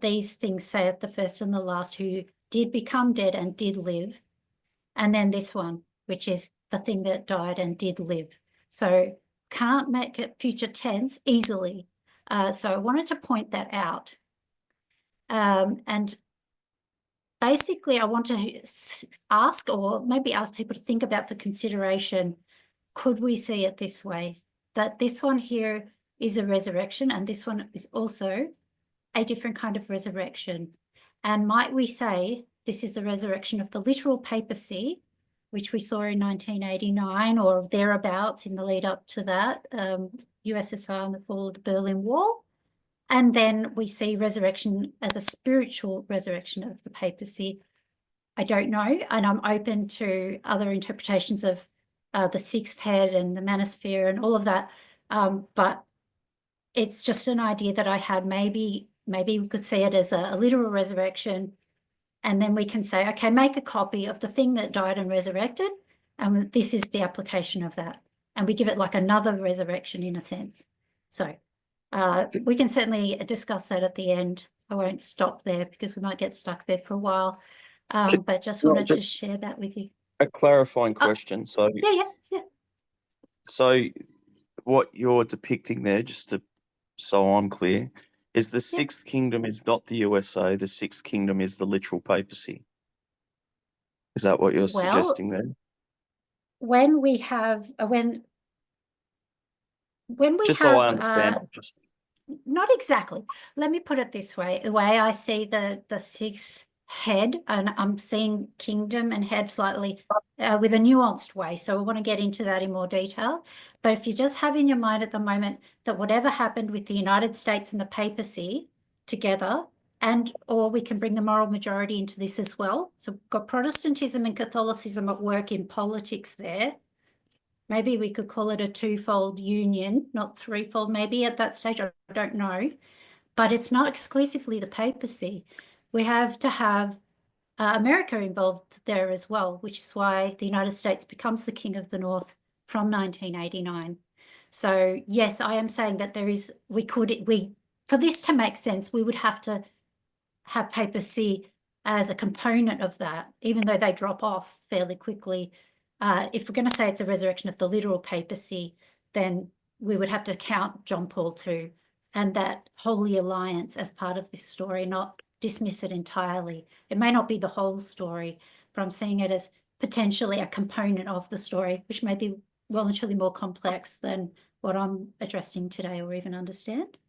these things saith the first and the last who did become dead and did live. And then this one, which is the thing that died and did live. So can't make it future tense easily. So I wanted to point that out. And basically I want to ask, or maybe ask people to think about for consideration, could we see it this way? That this one here is a resurrection and this one is also a different kind of resurrection. And might we say this is the resurrection of the literal papacy, which we saw in 1989 or thereabouts in the lead up to that, USSR and the fall of the Berlin Wall. And then we see resurrection as a spiritual resurrection of the papacy. I don't know, and I'm open to other interpretations of the 6th head and the manosphere and all of that. But it's just an idea that I had. Maybe we could see it as a literal resurrection, and then we can say, okay, make a copy of the thing that died and resurrected, and this is the application of that. And we give it like another resurrection in a sense. So we can certainly discuss that at the end. I won't stop there because we might get stuck there for a while. But just wanted to share that with you. A clarifying question. So Yeah. So what you're depicting there, so I'm clear, is the 6th kingdom is not the USA. The 6th kingdom is the literal papacy. Is that what you're suggesting there? When we have when we just have so I understand. not exactly. Let me put it this way. The way I see the 6th head, and I'm seeing kingdom and head slightly with a nuanced way. So I want to get into that in more detail. But if you just have in your mind at the moment that whatever happened with the United States and the papacy together, or we can bring the moral majority into this as well. So we've got Protestantism and Catholicism at work in politics there. Maybe we could call it a 2-fold union, not 3-fold, maybe at that stage, I don't know. But it's not exclusively the papacy. We have to have America involved there as well, which is why the United States becomes the king of the North from 1989. So yes, I am saying that there is, for this to make sense, we would have to have papacy as a component of that, even though they drop off fairly quickly. If we're going to say it's a resurrection of the literal papacy, then we would have to count John Paul II and that Holy Alliance as part of this story, not dismiss it entirely. It may not be the whole story, but I'm seeing it as potentially a component of the story, which may be well and truly more complex than what I'm addressing today or even understand.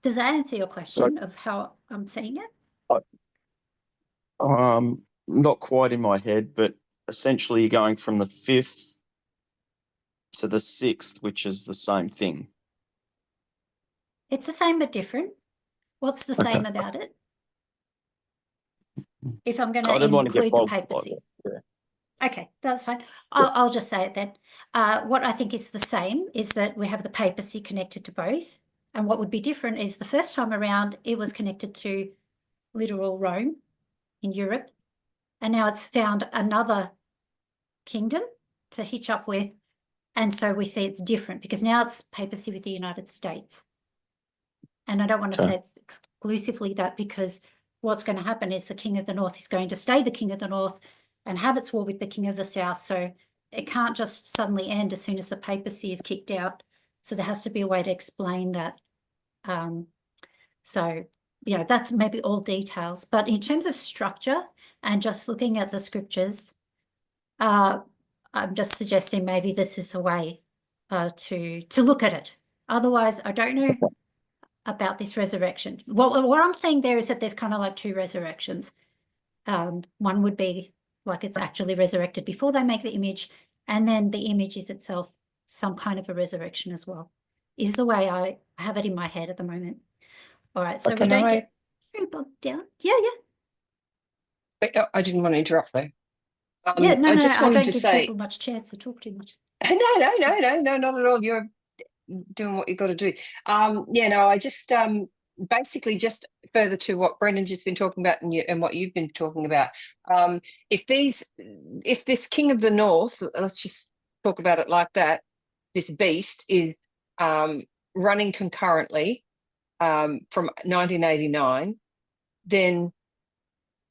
Does that answer your question of how I'm seeing it? Not quite in my head, but essentially you're going from the 5th to the 6th, which is the same thing. It's the same but different. What's the same about it? If I'm going to include the papacy. Okay, that's fine. I'll just say it then. What I think is the same is that we have the papacy connected to both. And what would be different is the first time around, it was connected to literal Rome in Europe. And now it's found another kingdom to hitch up with. And so we see it's different because now it's papacy with the United States. And I don't want to say it's exclusively that because what's going to happen is the king of the north is going to stay the king of the north and have its war with the king of the south. So it can't just suddenly end as soon as the papacy is kicked out. So there has to be a way to explain that. So, you know, that's maybe all details. But in terms of structure and just looking at the scriptures, I'm just suggesting maybe this is a way to look at it. Otherwise, I don't know about this resurrection. What I'm saying there is that there's kind of like two resurrections. One would be like it's actually resurrected before they make the image, and then the image is itself some kind of a resurrection as well, is the way I have it in my head at the moment. All right, so we Can don't I- get too bogged down. Yeah. But I didn't want to interrupt though. Yeah, no, I no, just I wanted don't to give say, people much chance to talk too much. no, not at all. You're doing what you got to do. Yeah, no, I just basically just further to what Brendan's just been talking about and what you've been talking about. If this king of the north, let's just talk about it like that, this beast is running concurrently from 1989, then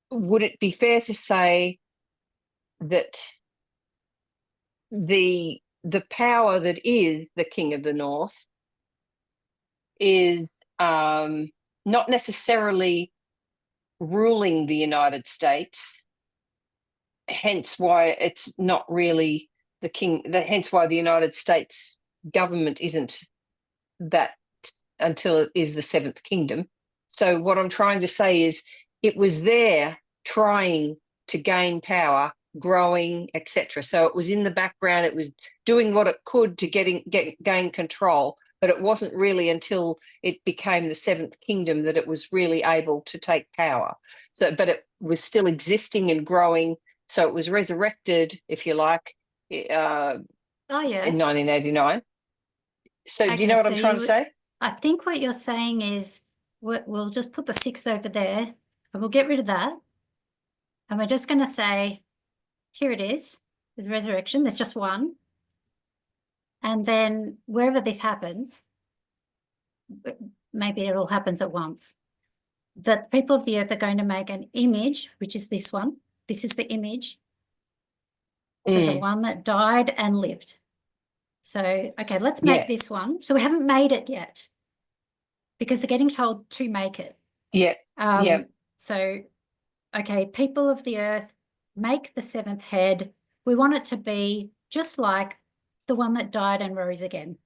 would it be fair to say that the power that is the king of the north is not necessarily ruling the United States, hence why it's not really the king, hence why the United States government isn't that until it is the seventh kingdom. So what I'm trying to say is it was there trying to gain power, growing, etc. So it was in the background, it was doing what it could to gain control, but it wasn't really until it became the seventh kingdom that it was really able to take power. So, but it was still existing and growing. So it was resurrected, if you like, Oh, yeah. in 1989. So do you Okay, know what so I'm trying to say? I think what you're saying is we'll just put the 6th over there and we'll get rid of that. And we're just going to say, here it is. There's resurrection. There's just one. And then wherever this happens, maybe it all happens at once. The people of the earth are going to make an image, which is this one. This is the image to the one that died and lived. So, okay, let's make this one. So we haven't made it yet because they're getting told to make it. Yeah. So, okay, people of the earth, make the 7th head. We want it to be just like the one that died and rose again.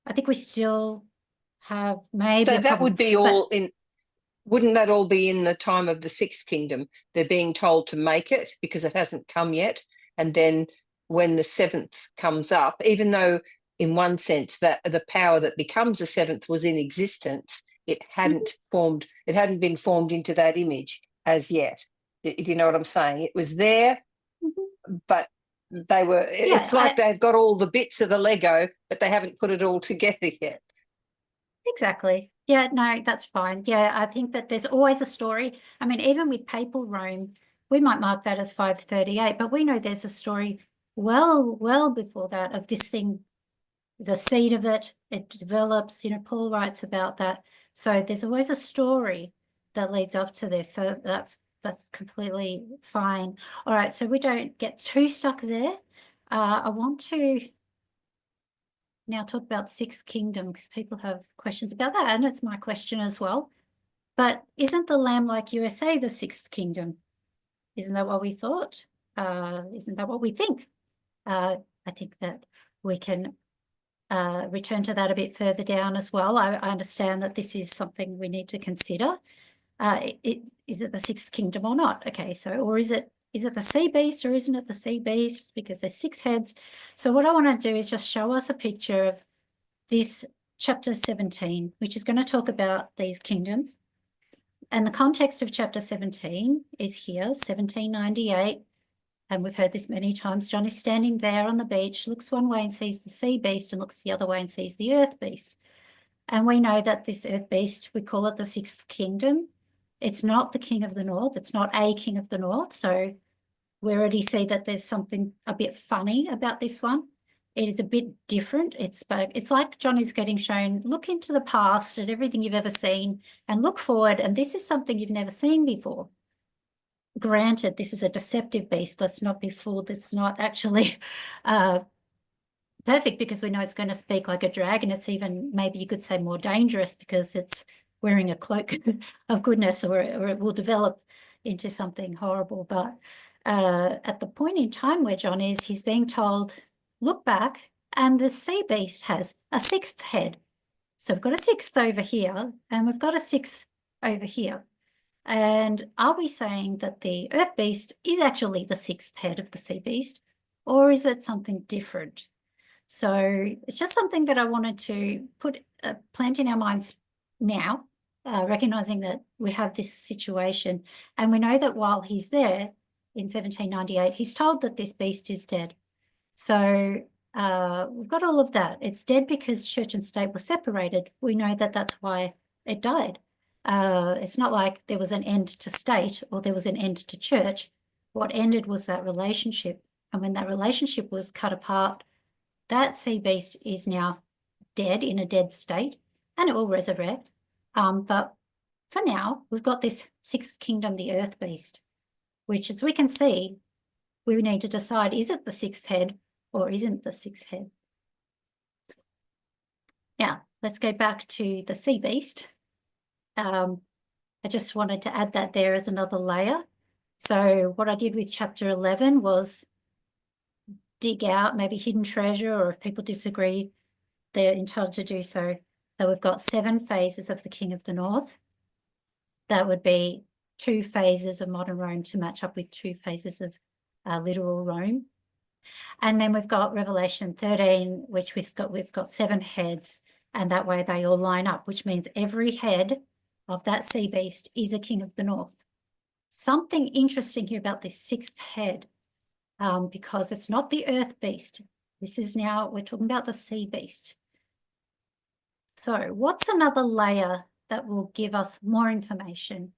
I think we still have maybe So a that couple, would be all in, wouldn't that all be in the time of the 6th kingdom? They're being told to make it because it hasn't come yet. And then when the 7th comes up, even though in one sense that the power that becomes the 7th was in existence, it hadn't formed, it hadn't been formed into that image as yet. Do you know what I'm saying? It was there, but they were, it's like they've got all the bits of the Lego, but they haven't put it all together yet. Exactly. Yeah, no, that's fine. Yeah, I think that there's always a story. I mean, even with papal Rome, we might mark that as 538, but we know there's a story well before that of this thing, the seed of it, it develops, you know, Paul writes about that. So there's always a story that leads up to this. So that's completely fine. All right, so we don't get too stuck there. I want to now talk about 6th kingdom because people have questions about that, and it's my question as well. But isn't the Lamb like USA the 6th kingdom? Isn't that what we thought? Isn't that what we think? I think that we can return to that a bit further down as well. I understand that this is something we need to consider. Is it the 6th kingdom or not? Okay, so, or is it the sea beast or isn't it the sea beast? Because there's 6 heads. So what I want to do is just show us a picture of this chapter 17, which is going to talk about these kingdoms. And the context of chapter 17 is here, 1798. And we've heard this many times. John is standing there on the beach, looks one way and sees the sea beast and looks the other way and sees the earth beast. And we know that this earth beast, we call it the 6th kingdom. It's not the king of the north. It's not a king of the north. So we already see that there's something a bit funny about this one. it is a bit different. It's like Johnny's getting shown, look into the past and everything you've ever seen and look forward, and this is something you've never seen before. Granted, this is a deceptive beast. Let's not be fooled. It's not actually perfect, because we know it's going to speak like a dragon. It's even, maybe you could say, more dangerous because it's wearing a cloak of goodness, or it will develop into something horrible. But at the point in time where John is, he's being told, look back, and the sea beast has a sixth head. So we've got a sixth over here, and we've got a sixth over here. And are we saying that the earth beast is actually the sixth head of the sea beast, or is it something different? So it's just something that I wanted to plant in our minds now, recognizing that we have this situation. And we know that while he's there in 1798, he's told that this beast is dead. So we've got all of that. It's dead because church and state were separated. We know that that's why it died. It's not like there was an end to state or there was an end to church. What ended was that relationship. And when that relationship was cut apart, that sea beast is now dead, in a dead state, and it will resurrect. But for now, we've got this sixth kingdom, the earth beast, which, as we can see, we need to decide, is it the sixth head or isn't the sixth head? Now, let's go back to the sea beast. I just wanted to add that there as another layer. So what I did with chapter 11 was dig out maybe hidden treasure, or if people disagree, they're entitled to do so. So we've got 7 phases of the King of the North. That would be 2 phases of modern Rome to match up with 2 phases of literal Rome. And then we've got Revelation 13, which we've got 7 heads, and that way they all line up, which means every head of that sea beast is a King of the North. Something interesting here about this 6th head, because it's not the earth beast. This is now, we're talking about the sea beast. So what's another layer that will give us more information?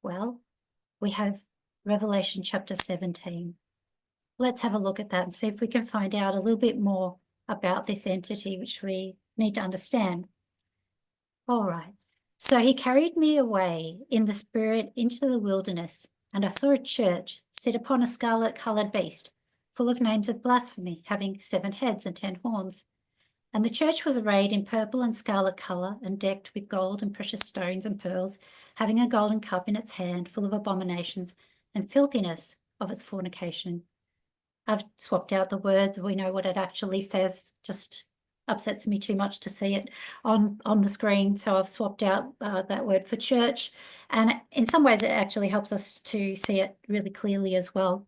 Well, we have Revelation chapter 17. Let's have a look at that and see if we can find out a little bit more about this entity, which we need to understand. All right. So he carried me away in the spirit into the wilderness, and I saw a church sit upon a scarlet-coloured beast, full of names of blasphemy, having 7 heads and 10 horns. And the church was arrayed in purple and scarlet colour, and decked with gold and precious stones and pearls, having a golden cup in its hand, full of abominations and filthiness of its fornication. I've swapped out the words. We know what it actually says, just upsets me too much to see it on the screen. So I've swapped out that word for church. And in some ways, it actually helps us to see it really clearly as well.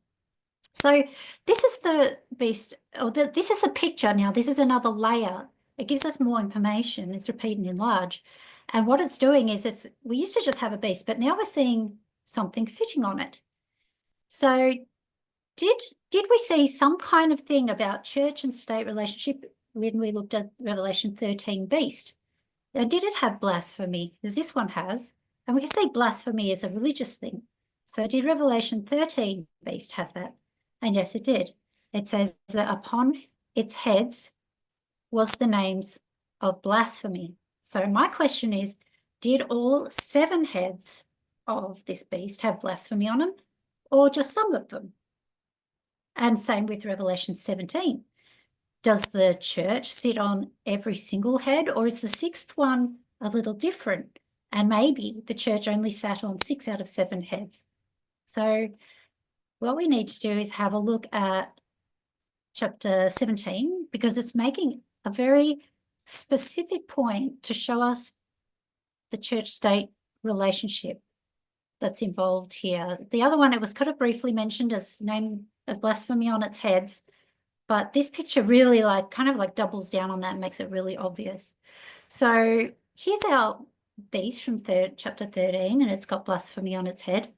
So this is the beast, or this is a picture now. This is another layer. It gives us more information. It's repeat and enlarge. And what it's doing is we used to just have a beast, but now we're seeing something sitting on it. So did we see some kind of thing about church and state relationship when we looked at Revelation 13 beast? Now, did it have blasphemy, as this one has? And we can see blasphemy is a religious thing. So did Revelation 13 beast have that? And yes, it did. It says that upon its heads was the names of blasphemy. So my question is, did all 7 heads of this beast have blasphemy on them, or just some of them? And same with Revelation 17. Does the church sit on every single head, or is the 6th one a little different? And maybe the church only sat on 6 out of 7 heads. So what we need to do is have a look at chapter 17, because it's making a very specific point to show us the church-state relationship that's involved here. The other one, it was kind of briefly mentioned as name of blasphemy on its heads, but this picture really kind of doubles down on that and makes it really obvious. So here's our beast from chapter 13, and it's got blasphemy on its head.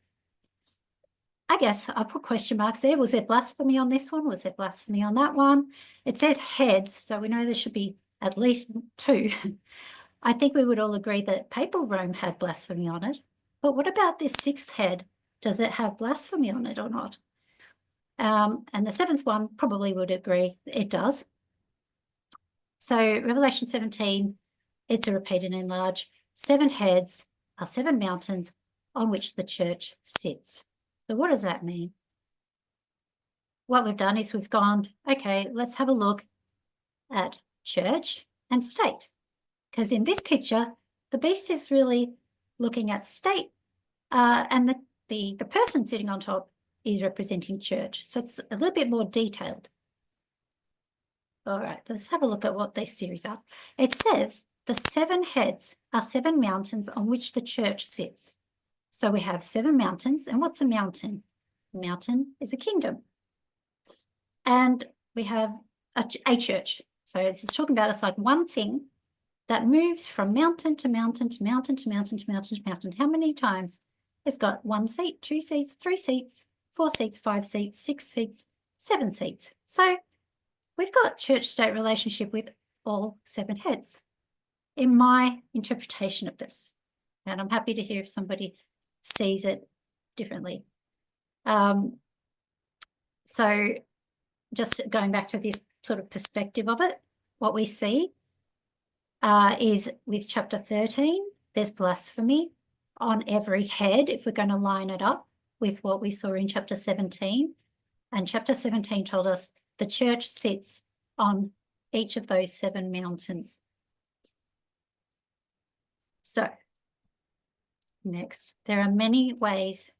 I guess I put question marks there. Was there blasphemy on this one? Was there blasphemy on that one? It says heads, so we know there should be at least 2. I think we would all agree that papal Rome had blasphemy on it. But what about this 6th head? Does it have blasphemy on it or not? And the 7th one probably would agree it does. So Revelation 17, it's a repeat and enlarge. 7 heads are 7 mountains on which the church sits. So what does that mean? What we've done is we've gone, okay, let's have a look at church and state. Because in this picture, the beast is really looking at state, and the person sitting on top is representing church. So it's a little bit more detailed. All right, let's have a look at what this series are. It says the 7 heads are 7 mountains on which the church sits. So we have 7 mountains. And what's a mountain? A mountain is a kingdom. And we have a church. So it's talking about it's like one thing that moves from mountain to mountain to mountain to mountain to mountain to mountain. How many times? It's got 1 seat, 2 seats, 3 seats, 4 seats, 5 seats, 6 seats, 7 seats. So we've got church-state relationship with all 7 heads in my interpretation of this. And I'm happy to hear if somebody sees it differently. So just going back to this sort of perspective of it, what we see is with chapter 13, there's blasphemy on every head if we're going to line it up with what we saw in chapter 17. And chapter 17 told us the church sits on each of those 7 mountains. So next, there are many ways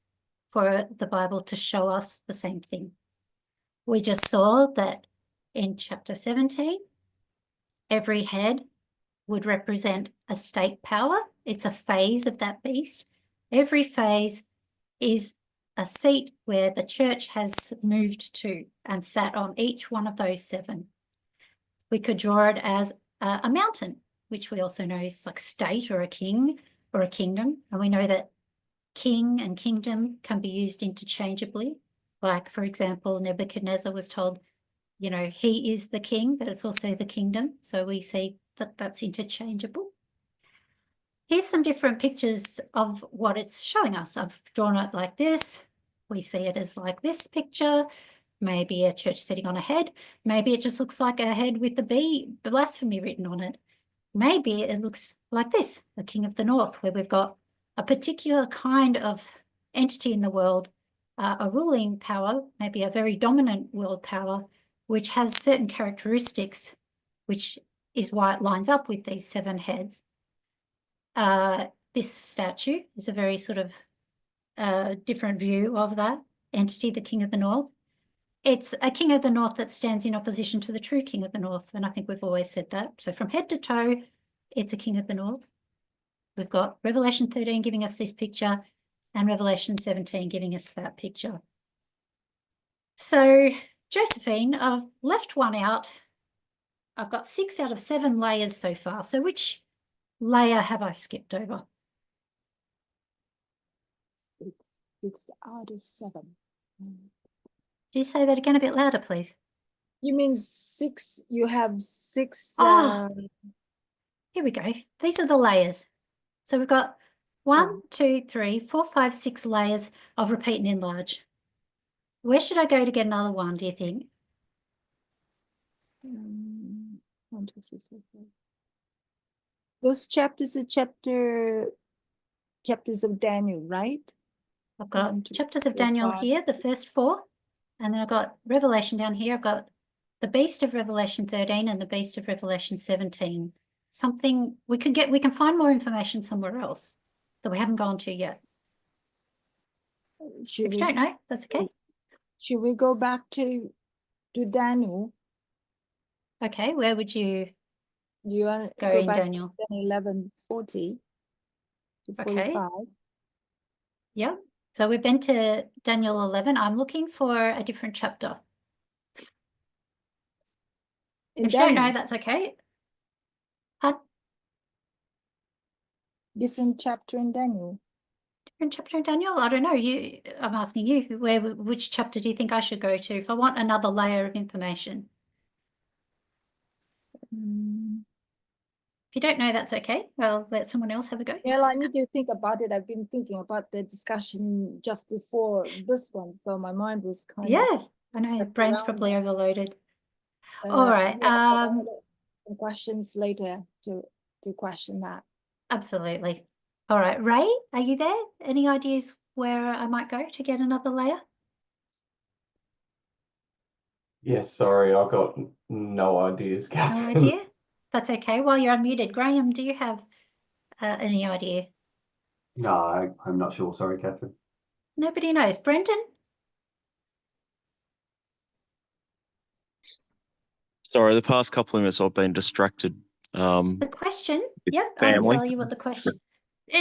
for the Bible to show us the same thing. We just saw that in chapter 17, every head would represent a state power. It's a phase of that beast. Every phase is a seat where the church has moved to and sat on each one of those 7. We could draw it as a mountain, which we also know is like state or a king or a kingdom. And we know that king and kingdom can be used interchangeably. Like, for example, Nebuchadnezzar was told, you know, he is the king, but it's also the kingdom. So we see that that's interchangeable. Here's some different pictures of what it's showing us. I've drawn it like this. We see it as like this picture, maybe a church sitting on a head. Maybe it just looks like a head with the blasphemy written on it. Maybe it looks like this, the king of the north, where we've got a particular kind of entity in the world, a ruling power, maybe a very dominant world power, which has certain characteristics, which is why it lines up with these 7 heads. This statue is a very sort of different view of that entity, the king of the north. It's a king of the north that stands in opposition to the true king of the north. And I think we've always said that. So from head to toe, it's a king of the north. We've got Revelation 13 giving us this picture and Revelation 17 giving us that picture. So Josephine, I've left one out. I've got 6 out of 7 layers so far. So which layer have I skipped over? 6 out of 7. Do you say that again a bit louder, please? You mean 6? You have 6. Here we go. These are the layers. So we've got 1, 2, 3, 4, 5, 6 layers of repeat and enlarge. Where should I go to get another one, do you think? 1, 2, 3, 4, 5. Those chapters are chapters of Daniel, right? I've got 1, 2, chapters of 3, Daniel 5. here, the first 4, and then I've got Revelation down here. I've got the beast of Revelation 13 and the beast of Revelation 17. Something we can find more information somewhere else that we haven't gone to yet. If you don't know, that's okay. Should we go back to Daniel? Okay, where would you You want to go go in back Daniel? to 11:40 to Okay. 45. Yeah. So we've been to Daniel 11. I'm looking for a different chapter. In If you don't know, Daniel, that's okay. Huh? different chapter in Daniel. Different chapter in Daniel? I don't know. I'm asking you, which chapter do you think I should go to if I want another layer of information? If you don't know, that's okay. I'll let someone else have a go. Well, I need to think about it. I've been thinking about the discussion just before this one, so my mind was kind Yeah, of I know. Your wrapped brain's around probably that. overloaded. All right. Yeah, but questions later to question that. Absolutely. All right, Ray, are you there? Any ideas where I might go to get another layer? Yes, sorry, I've got no ideas, No Catherine. idea? That's okay. While you're unmuted, Graham, do you have any idea? No, I'm not sure. Sorry, Catherine. Nobody knows. Brendan? Sorry, the past couple of minutes I've been distracted. The question? With Yep, I'll family. tell you what the question.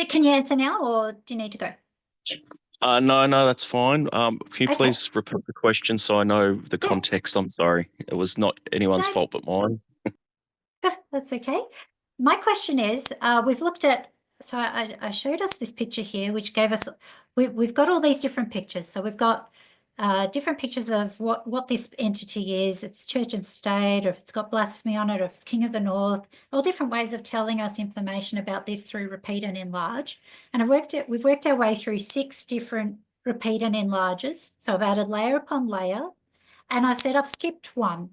Can you answer now or do you need to go? No, that's fine. Can you Okay. please repeat the question so I know the Yeah. context? I'm sorry. It was not anyone's No. fault but mine. That's okay. My question is, we've looked at, so I showed us this picture here, which gave us, we've got all these different pictures. So we've got different pictures of what this entity is. It's church and state, or if it's got blasphemy on it, or if it's king of the north, all different ways of telling us information about this through repeat and enlarge. And we've worked our way through 6 different repeat and enlarges. So I've added layer upon layer, and I said I've skipped one.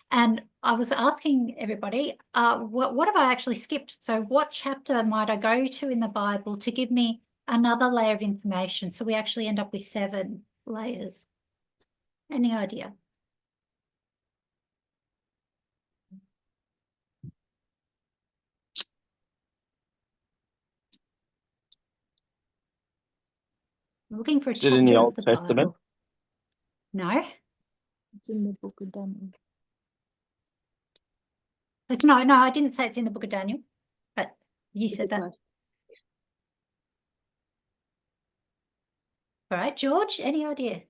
And I was asking everybody, what have I actually skipped? So what chapter might I go to in the Bible to give me another layer of information? So we actually end up with 7 layers. Any idea? I'm looking for a Is it in the chapter Old of the Testament? Bible. No, It's in the book of Daniel. it's no, I didn't say it's in the book of Daniel, but you said that. All right, George, any idea?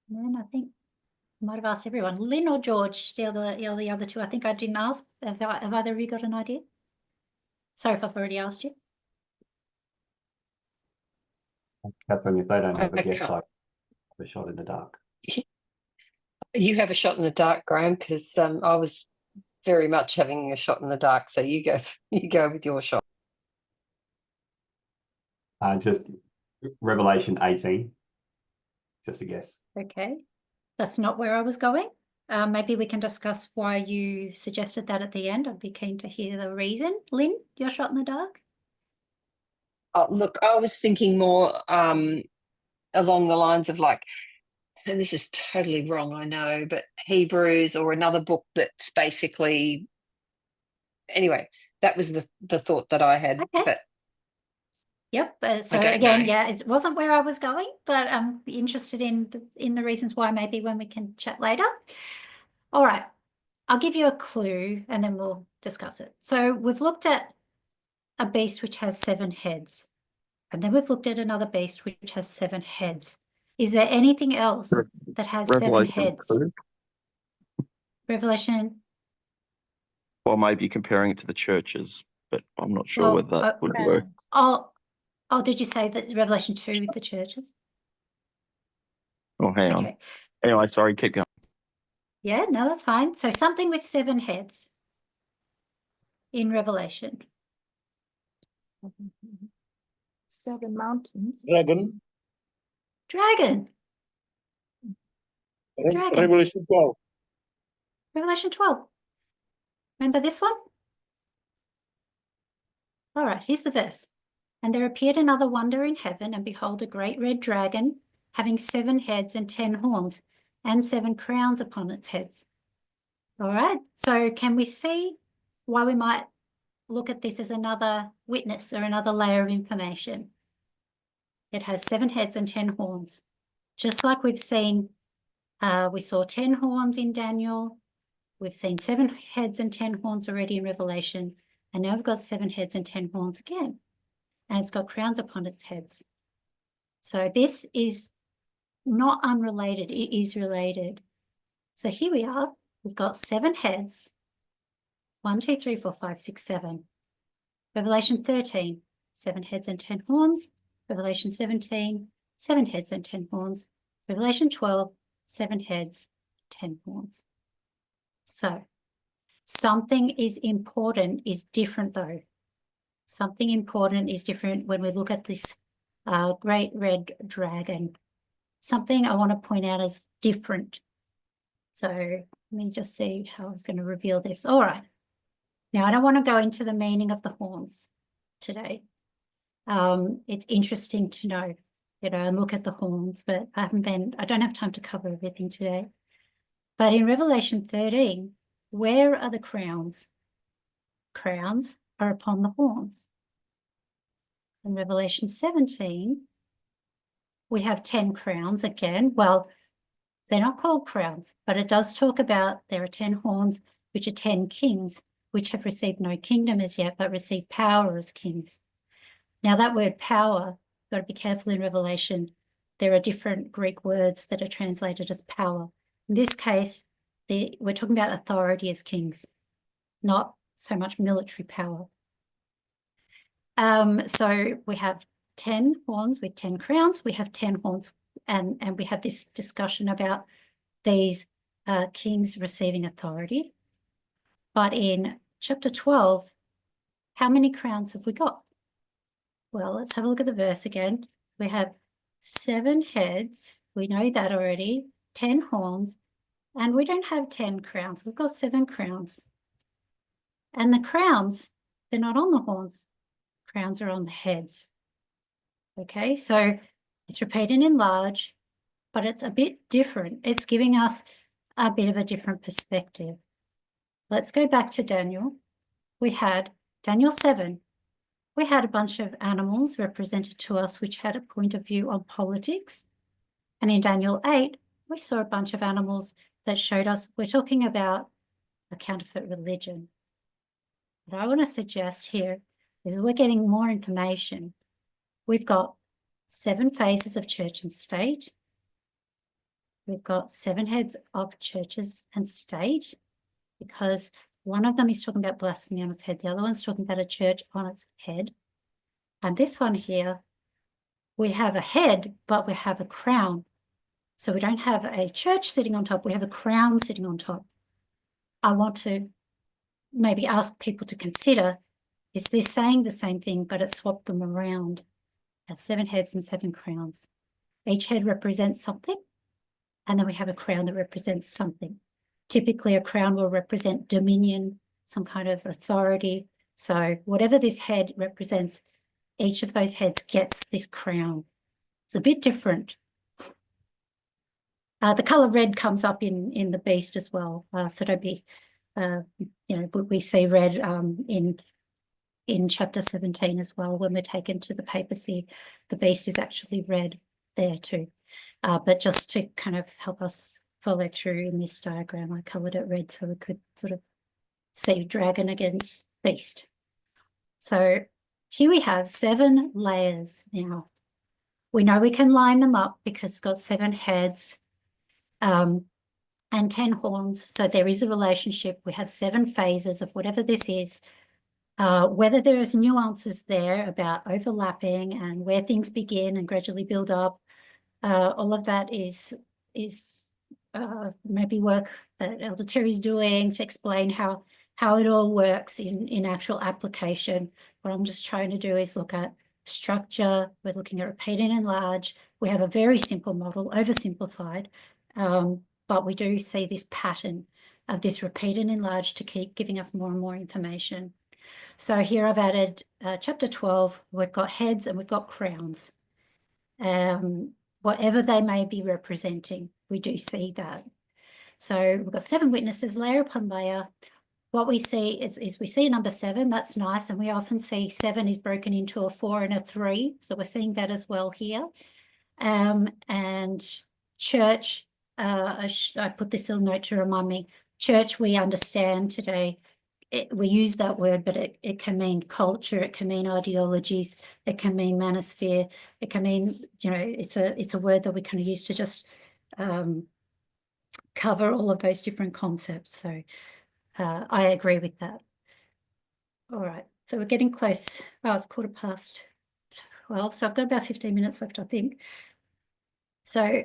Man, I think I might have asked everyone. Lynn or George, the other two. I think I didn't ask. Have either of you got an idea? Sorry if I've already asked you. Catherine, if they don't have a I guess, can't. I have a shot in the dark. You have a shot in the dark, Graham, because I was very much having a shot in the dark. So you go with your shot. Just Revelation 18. Just a guess. Okay, that's not where I was going. Maybe we can discuss why you suggested that at the end. I'd be keen to hear the reason. Lynn, your shot in the dark? Oh, look, I was thinking more along the lines of like, and this is totally wrong, I know, but Hebrews or another book that's basically, anyway, that was the thought that I had. Okay. But Yep. So I don't again, know. yeah, it wasn't where I was going, but I'm interested in the reasons why, maybe when we can chat later. All right, I'll give you a clue and then we'll discuss it. So we've looked at a beast which has 7 heads, and then we've looked at another beast which has 7 heads. Is there anything else that has 7 Revelation heads? 2? Revelation. Or maybe comparing it to the churches, but I'm not sure Well, whether that would work. Oh, did you say that Revelation 2, the churches? Oh, hang on. Okay. Anyway, sorry, keep going. Yeah, no, that's fine. So something with 7 heads in Revelation. 7 mountains. Dragon. Dragon. Dragon. Revelation 12. Revelation 12. Remember this one? All right, here's the verse. And there appeared another wonder in heaven, and behold, a great red dragon, having 7 heads and 10 horns, and 7 crowns upon its heads. All right, so can we see why we might look at this as another witness or another layer of information? It has 7 heads and 10 horns. Just like we've seen, we saw 10 horns in Daniel. We've seen 7 heads and 10 horns already in Revelation. And now we've got 7 heads and 10 horns again. And it's got crowns upon its heads. So this is not unrelated, it is related. So here we are, we've got 7 heads. 1, 2, 3, 4, 5, 6, 7. Revelation 13, 7 heads and 10 horns. Revelation 17, 7 heads and 10 horns. Revelation 12, 7 heads, 10 horns. So something is important is different though. Something important is different when we look at this great red dragon. Something I want to point out as different. So let me just see how I was going to reveal this. All right. Now, I don't want to go into the meaning of the horns today. It's interesting to know, and look at the horns, but I don't have time to cover everything today. But in Revelation 13, where are the crowns? Crowns are upon the horns. In Revelation 17, we have 10 crowns again. Well, they're not called crowns, but it does talk about there are 10 horns, which are 10 kings, which have received no kingdom as yet, but received power as kings. Now, that word power, you've got to be careful in Revelation. There are different Greek words that are translated as power. In this case, we're talking about authority as kings, not so much military power. So we have 10 horns with 10 crowns. We have 10 horns, and we have this discussion about these kings receiving authority. But in chapter 12, how many crowns have we got? Well, let's have a look at the verse again. We have 7 heads. We know that already. 10 horns. And we don't have 10 crowns. We've got 7 crowns. And the crowns, they're not on the horns. Crowns are on the heads. Okay, so it's repeated in large, but it's a bit different. It's giving us a bit of a different perspective. Let's go back to Daniel. We had Daniel 7. We had a bunch of animals represented to us which had a point of view on politics. And in Daniel 8, we saw a bunch of animals that showed us we're talking about a counterfeit religion. What I want to suggest here is we're getting more information. We've got 7 phases of church and state. We've got 7 heads of churches and state, because one of them is talking about blasphemy on its head. The other one's talking about a church on its head. And this one here, we have a head, but we have a crown. So we don't have a church sitting on top. We have a crown sitting on top. I want to maybe ask people to consider, is this saying the same thing, but it swapped them around as 7 heads and 7 crowns? Each head represents something, and then we have a crown that represents something. Typically, a crown will represent dominion, some kind of authority. So whatever this head represents, each of those heads gets this crown. It's a bit different. The colour red comes up in the beast as well. So don't be, we see red in chapter 17 as well. When we're taken to the papacy, the beast is actually red there too. But just to kind of help us follow through in this diagram, I coloured it red so we could sort of see dragon against beast. So here we have 7 layers now. We know we can line them up because it's got 7 heads and 10 horns. So there is a relationship. We have 7 phases of whatever this is. Whether there is nuances there about overlapping and where things begin and gradually build up, all of that is maybe work that Elder Terry's doing to explain how it all works in actual application. What I'm just trying to do is look at structure. We're looking at repeat and enlarge. We have a very simple model, oversimplified, but we do see this pattern of this repeat and enlarge to keep giving us more and more information. So here I've added chapter 12. We've got heads and we've got crowns. Whatever they may be representing, we do see that. So we've got 7 witnesses, layer upon layer. What we see is we see a number 7. That's nice. And we often see 7 is broken into a 4 and a 3. So we're seeing that as well here. And church, I put this little note to remind me, church we understand today. We use that word, but it can mean culture, it can mean ideologies, it can mean manosphere, it can mean, it's a word that we kind of use to just cover all of those different concepts. So I agree with that. All right, so we're getting close. Oh, it's 12:15. So I've got about 15 minutes left, I think. So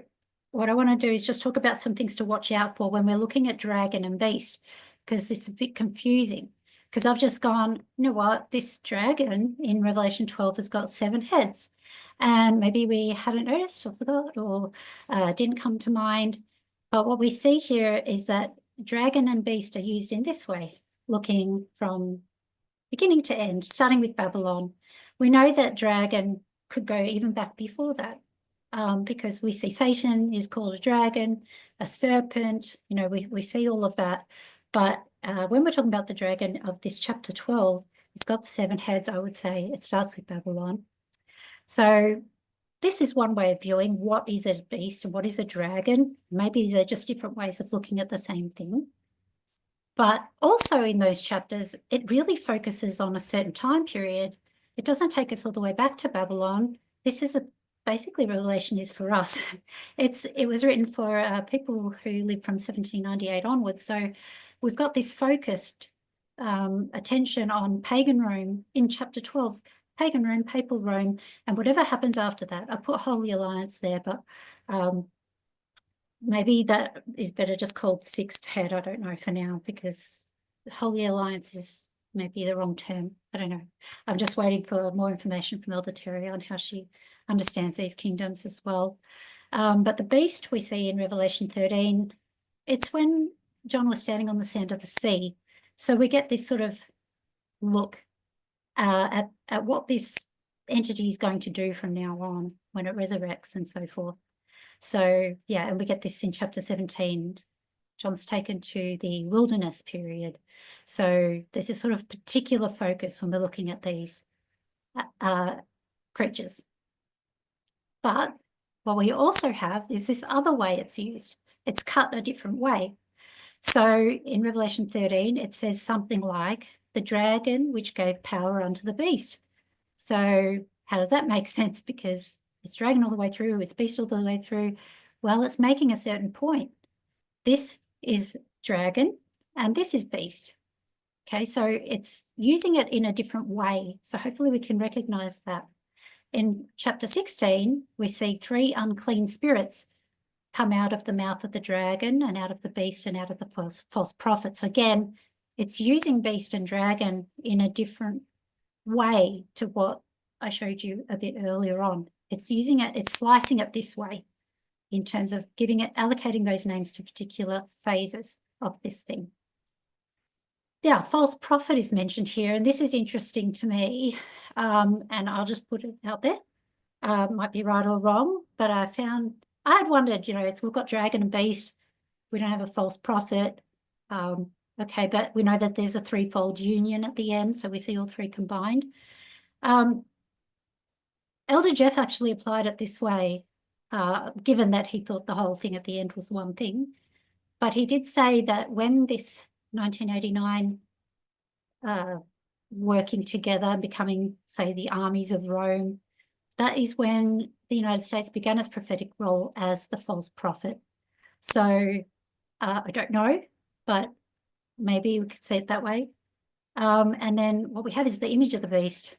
what I want to do is just talk about some things to watch out for when we're looking at dragon and beast, because it's a bit confusing. Because I've just gone, you know what, this dragon in Revelation 12 has got 7 heads. And maybe we hadn't noticed or forgot or didn't come to mind. But what we see here is that dragon and beast are used in this way, looking from beginning to end, starting with Babylon. We know that dragon could go even back before that, because we see Satan is called a dragon, a serpent, you know, we see all of that. But when we're talking about the dragon of this chapter 12, it's got the 7 heads, I would say. It starts with Babylon. So this is one way of viewing what is a beast and what is a dragon. Maybe they're just different ways of looking at the same thing. But also in those chapters, it really focuses on a certain time period. It doesn't take us all the way back to Babylon. This is basically Revelation is for us. It was written for people who lived from 1798 onwards. So we've got this focused attention on pagan Rome in chapter 12, pagan Rome, papal Rome, and whatever happens after that. I've put Holy Alliance there, but maybe that is better just called 6th head. I don't know for now, because Holy Alliance is maybe the wrong term. I don't know. I'm just waiting for more information from Elder Terry on how she understands these kingdoms as well. But the beast we see in Revelation 13, it's when John was standing on the sand of the sea. So we get this sort of look at what this entity is going to do from now on when it resurrects and so forth. So yeah, and we get this in chapter 17. John's taken to the wilderness period. So there's a sort of particular focus when we're looking at these creatures. But what we also have is this other way it's used. It's cut a different way. So in Revelation 13, it says something like the dragon which gave power unto the beast. So how does that make sense? Because it's dragon all the way through, it's beast all the way through. Well, it's making a certain point. This is dragon and this is beast. Okay, so it's using it in a different way. So hopefully we can recognize that. In chapter 16, we see 3 unclean spirits come out of the mouth of the dragon and out of the beast and out of the false prophet. So again, it's using beast and dragon in a different way to what I showed you a bit earlier on. It's using it, it's slicing it this way in terms of giving it, allocating those names to particular phases of this thing. Now, false prophet is mentioned here, and this is interesting to me, and I'll just put it out there. Might be right or wrong, but I had wondered, you know, we've got dragon and beast. We don't have a false prophet. Okay, but we know that there's a 3-fold union at the end, so we see all 3 combined. Elder Jeff actually applied it this way, given that he thought the whole thing at the end was one thing. But he did say that when this 1989 working together and becoming, say, the armies of Rome, that is when the United States began its prophetic role as the false prophet. So I don't know, but maybe we could say it that way. And then what we have is the image of the beast.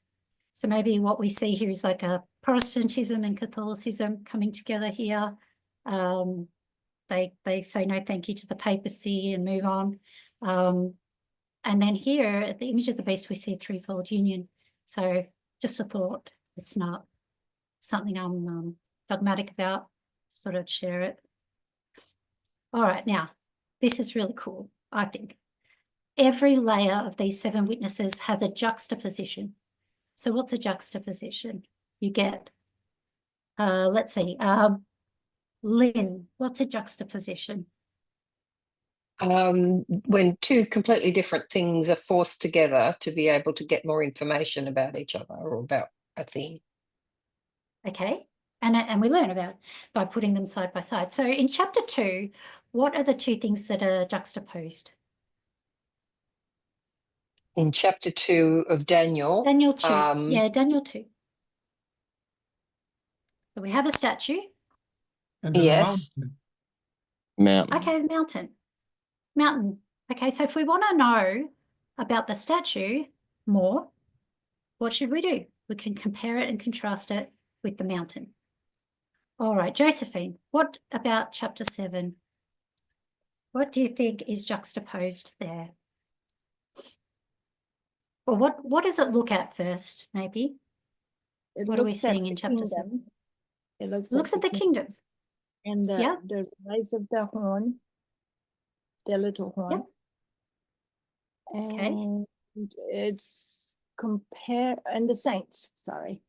So maybe what we see here is like a Protestantism and Catholicism coming together here. They say no thank you to the papacy and move on. And then here at the image of the beast, we see a 3-fold union. So just a thought, it's not something I'm dogmatic about, sort of share it. All right, now, this is really cool, I think. Every layer of these 7 witnesses has a juxtaposition. So what's a juxtaposition? You get, let's see, Lynn, what's a juxtaposition? When 2 completely different things are forced together to be able to get more information about each other or about a thing. Okay, and we learn about it by putting them side by side. So in chapter 2, what are the 2 things that are juxtaposed? In chapter 2 of Daniel. Daniel 2, yeah, Daniel 2. So we have a statue. And the Yes. Mountain. Okay, the mountain. Okay, so if we want to know about the statue more, what should we do? We can compare it and contrast it with the mountain. All right, Josephine, what about chapter 7? What do you think is juxtaposed there? Or what does it look at first, maybe? What are we seeing in chapter 7? It looks It looks at the kingdoms. And Yeah. the rise of the horn, the little horn. Okay. And it's and the saints, sorry,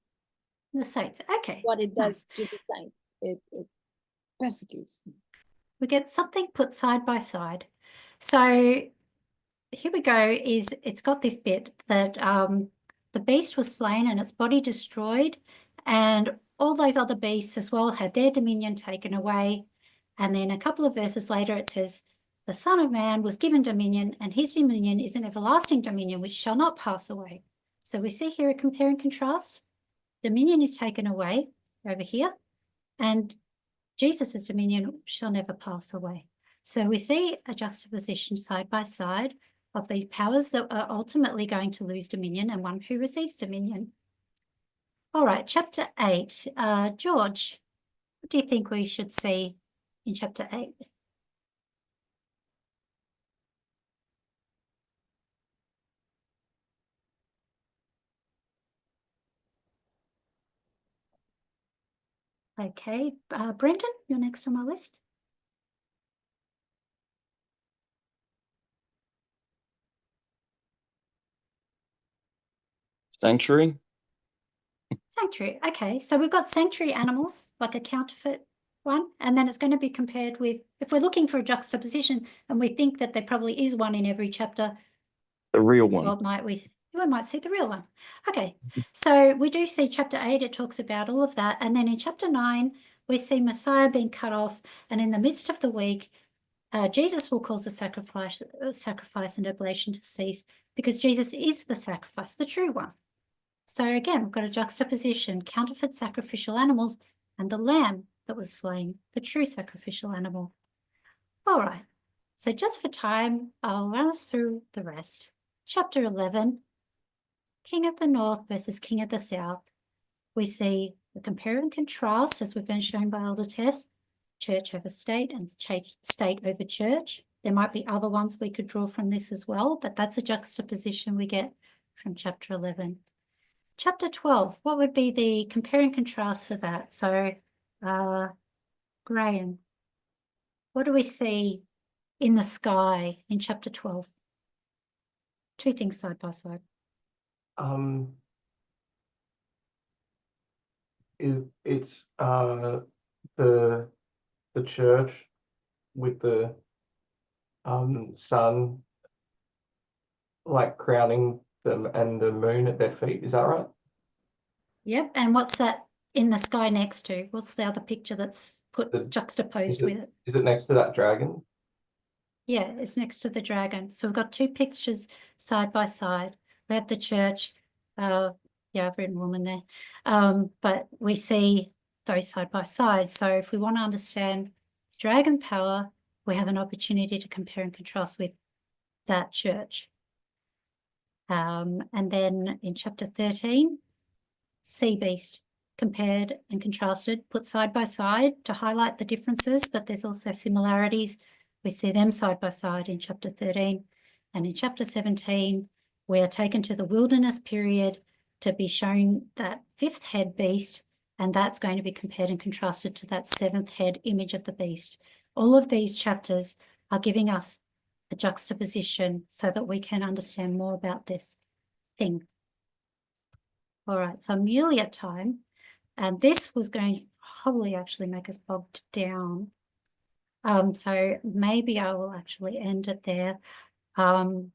The saints. Okay. what it Nice. does to the saints. It persecutes them. We get something put side by side. So here we go, it's got this bit that the beast was slain and its body destroyed, and all those other beasts as well had their dominion taken away. And then a couple of verses later it says, the Son of Man was given dominion, and his dominion is an everlasting dominion which shall not pass away. So we see here a compare and contrast. Dominion is taken away over here, and Jesus' dominion shall never pass away. So we see a juxtaposition side by side of these powers that are ultimately going to lose dominion and one who receives dominion. All right, chapter 8. George, what do you think we should see in chapter 8? Okay, Brendan, you're next on my list. Sanctuary. Sanctuary. Okay, so we've got sanctuary animals, like a counterfeit one, and then it's going to be compared with, if we're looking for a juxtaposition and we think that there probably is one in every chapter, The real one. well, we might see the real one. Okay, so we do see chapter 8, it talks about all of that. And then in chapter 9, we see Messiah being cut off. And in the midst of the week, Jesus will cause the sacrifice and oblation to cease, because Jesus is the sacrifice, the true one. So again, we've got a juxtaposition, counterfeit sacrificial animals and the lamb that was slain, the true sacrificial animal. All right, so just for time, I'll run us through the rest. Chapter 11, King of the North versus King of the South. We see the compare and contrast, as we've been shown by Elder Tess, church over state and state over church. There might be other ones we could draw from this as well, but that's a juxtaposition we get from chapter 11. Chapter 12, what would be the compare and contrast for that? So, Graham, what do we see in the sky in chapter 12? Two things side by side. It's the church with the sun like crowning them and the moon at their feet. Is that right? Yep, and what's that in the sky next to? What's the other picture that's juxtaposed with it? Is it next to that dragon? Yeah, it's next to the dragon. So we've got two pictures side by side. We have the church. Yeah, I've written woman there. But we see those side by side. So if we want to understand dragon power, we have an opportunity to compare and contrast with that church. And then in chapter 13, sea beast, compared and contrasted, put side by side to highlight the differences, but there's also similarities. We see them side by side in chapter 13. And in chapter 17, we are taken to the wilderness period to be shown that fifth head beast, and that's going to be compared and contrasted to that seventh head image of the beast. All of these chapters are giving us a juxtaposition so that we can understand more about this thing. All right, so I'm nearly at time, and this was going to probably actually make us bogged down. So maybe I will actually end it there. But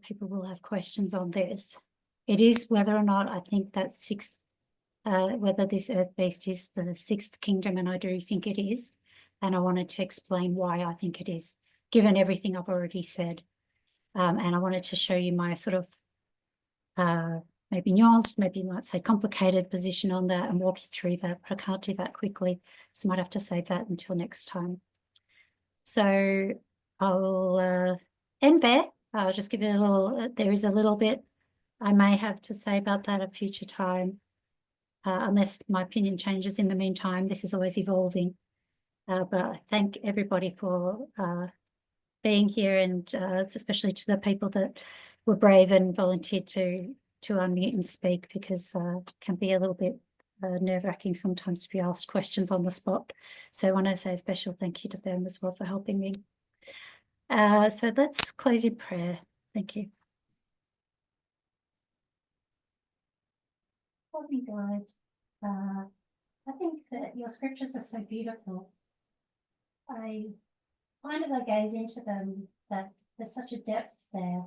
people will have questions on this. It is whether or not I think that whether this earth beast is the sixth kingdom, and I do think it is. And I wanted to explain why I think it is, given everything I've already said. And I wanted to show you my sort of maybe nuanced, maybe you might say complicated position on that and walk you through that, but I can't do that quickly. So I might have to save that until next time. So I'll end there. I'll just give it a little, there is a little bit I may have to say about that at a future time, unless my opinion changes in the meantime. This is always evolving. But I thank everybody for being here, and especially to the people that were brave and volunteered to unmute and speak, because it can be a little bit nerve-wracking sometimes to be asked questions on the spot. So I want to say a special thank you to them as well for helping me. So let's close in prayer. Thank you. Holy God, I think that your scriptures are so beautiful. I find as I gaze into them that there's such a depth there.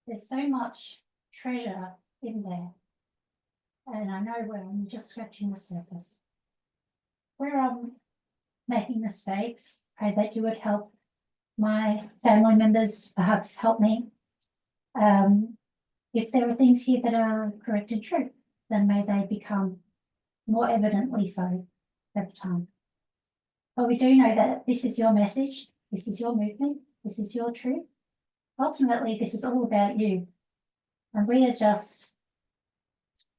There's so much treasure in there. And I know where I'm just scratching the surface. Where I'm making mistakes, pray that you would help my family members, perhaps help me. If there are things here that are correct and true, then may they become more evidently so over time. But we do know that this is your message, this is your movement, this is your truth. Ultimately, this is all about you. And we are just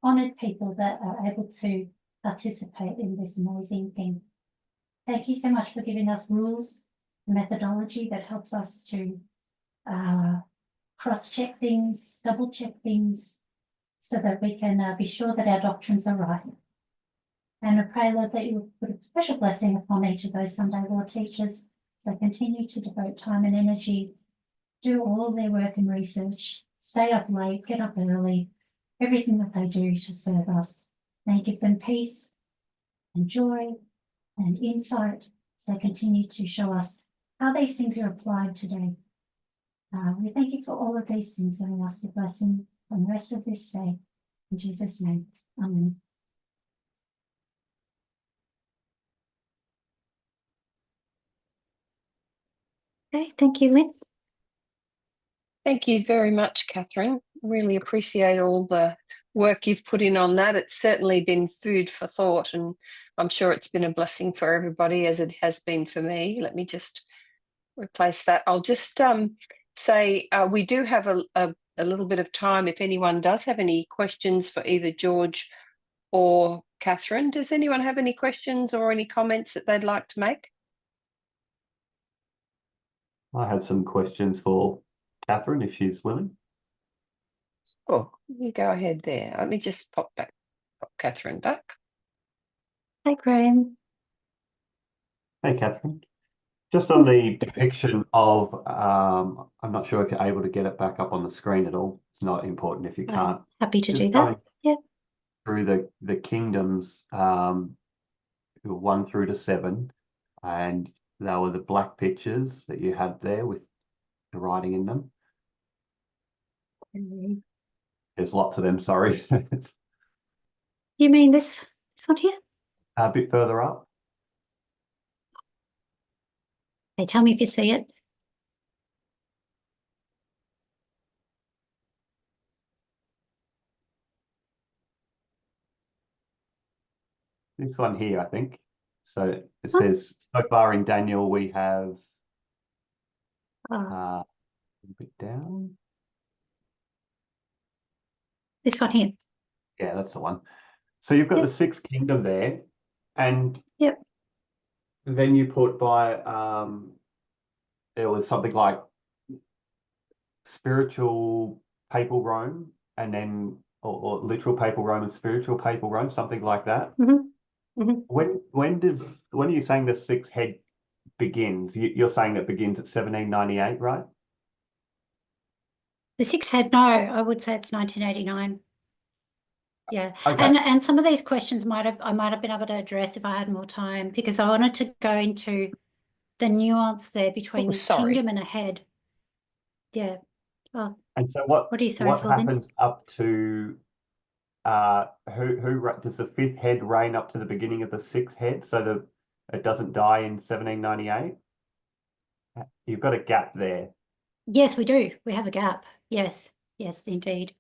honoured people that are able to participate in this amazing thing. Thank you so much for giving us rules, methodology that helps us to cross-check things, double-check things, so that we can be sure that our doctrines are right. And I pray, Lord, that you will put a special blessing upon each of those Sunday law teachers as they continue to devote time and energy, do all their work and research, stay up late, get up early, everything that they do to serve us. May you give them peace and joy and insight as they continue to show us how these things are applied today. We thank you for all of these things and we ask your blessing on the rest of this day. In Jesus' name, amen. Okay, thank you, Lynn. Thank you very much, Katherine. Really appreciate all the work you've put in on that. It's certainly been food for thought, and I'm sure it's been a blessing for everybody as it has been for me. Let me just replace that. I'll just say we do have a little bit of time if anyone does have any questions for either George or Katherine. Does anyone have any questions or any comments that they'd like to make? I have some questions for Katherine, if she's willing. Oh, you go ahead there. Let me just pop Katherine back. Hi, Graham. Hey, Katherine. Just on the depiction of, I'm not sure if you're able to get it back up on the screen at all. It's not important if you can't. Happy to Just do going that. Yeah. Through the kingdoms, 1 through to 7, and there were the black pictures that you had there with the writing in them. There's lots of them, sorry. You mean this one here? A bit further up. Hey, tell me if you see it. This one here, I think. So it says, so far in Daniel, we have a bit down. This one here. Yeah, that's the one. So you've got Yep. the 6th kingdom there, and Yep. then you put by there was something like spiritual papal Rome, and then or literal papal Rome and spiritual papal Rome, something like that. Mm-hmm. Mm-hmm. When are you saying the 6th head begins? You're saying it begins at 1798, right? The 6th head, no, I would say it's 1989. Yeah, Okay. and some of these questions I might have been able to address if I had more time, because I wanted to go into the nuance there between kingdom and a head. Yeah. Oh, And so what are you sorry for, Lynn? happens up to who does the 5th head reign up to the beginning of the 6th head so that it doesn't die in 1798? You've got a gap there. Yes, we do. We have a gap. Yes, yes, indeed.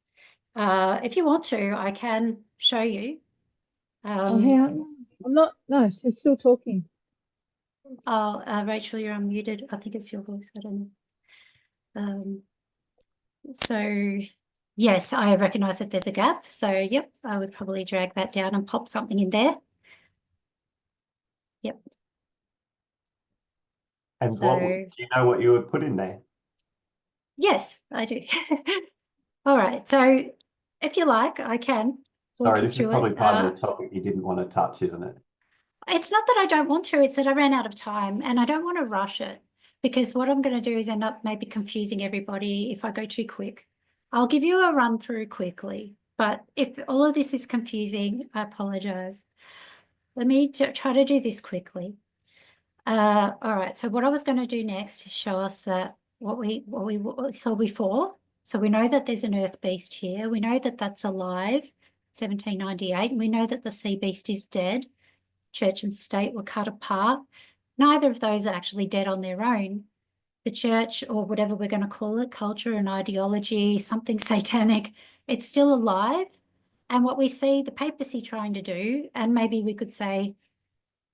If you want to, I can show you. Oh, hey, I'm not, no, she's still talking. Oh, Rachel, you're unmuted. I think it's your voice. I don't know. So yes, I recognize that there's a gap. So yep, I would probably drag that down and pop something in there. Yep. And So do you know what you would put in there? yes, I do. All right. So if you like, I can. Sorry, you this is through probably it. part of the topic you didn't want to touch, isn't it? It's not that I don't want to, it's that I ran out of time and I don't want to rush it, because what I'm going to do is end up maybe confusing everybody if I go too quick. I'll give you a run through quickly, but if all of this is confusing, I apologize. Let me try to do this quickly. All right, so what I was going to do next is show us that what we saw before. So we know that there's an earth beast here. We know that that's alive, 1798. We know that the sea beast is dead. Church and state were cut apart. Neither of those are actually dead on their own. The church, or whatever we're going to call it, culture and ideology, something satanic, it's still alive. And what we see the papacy trying to do, and maybe we could say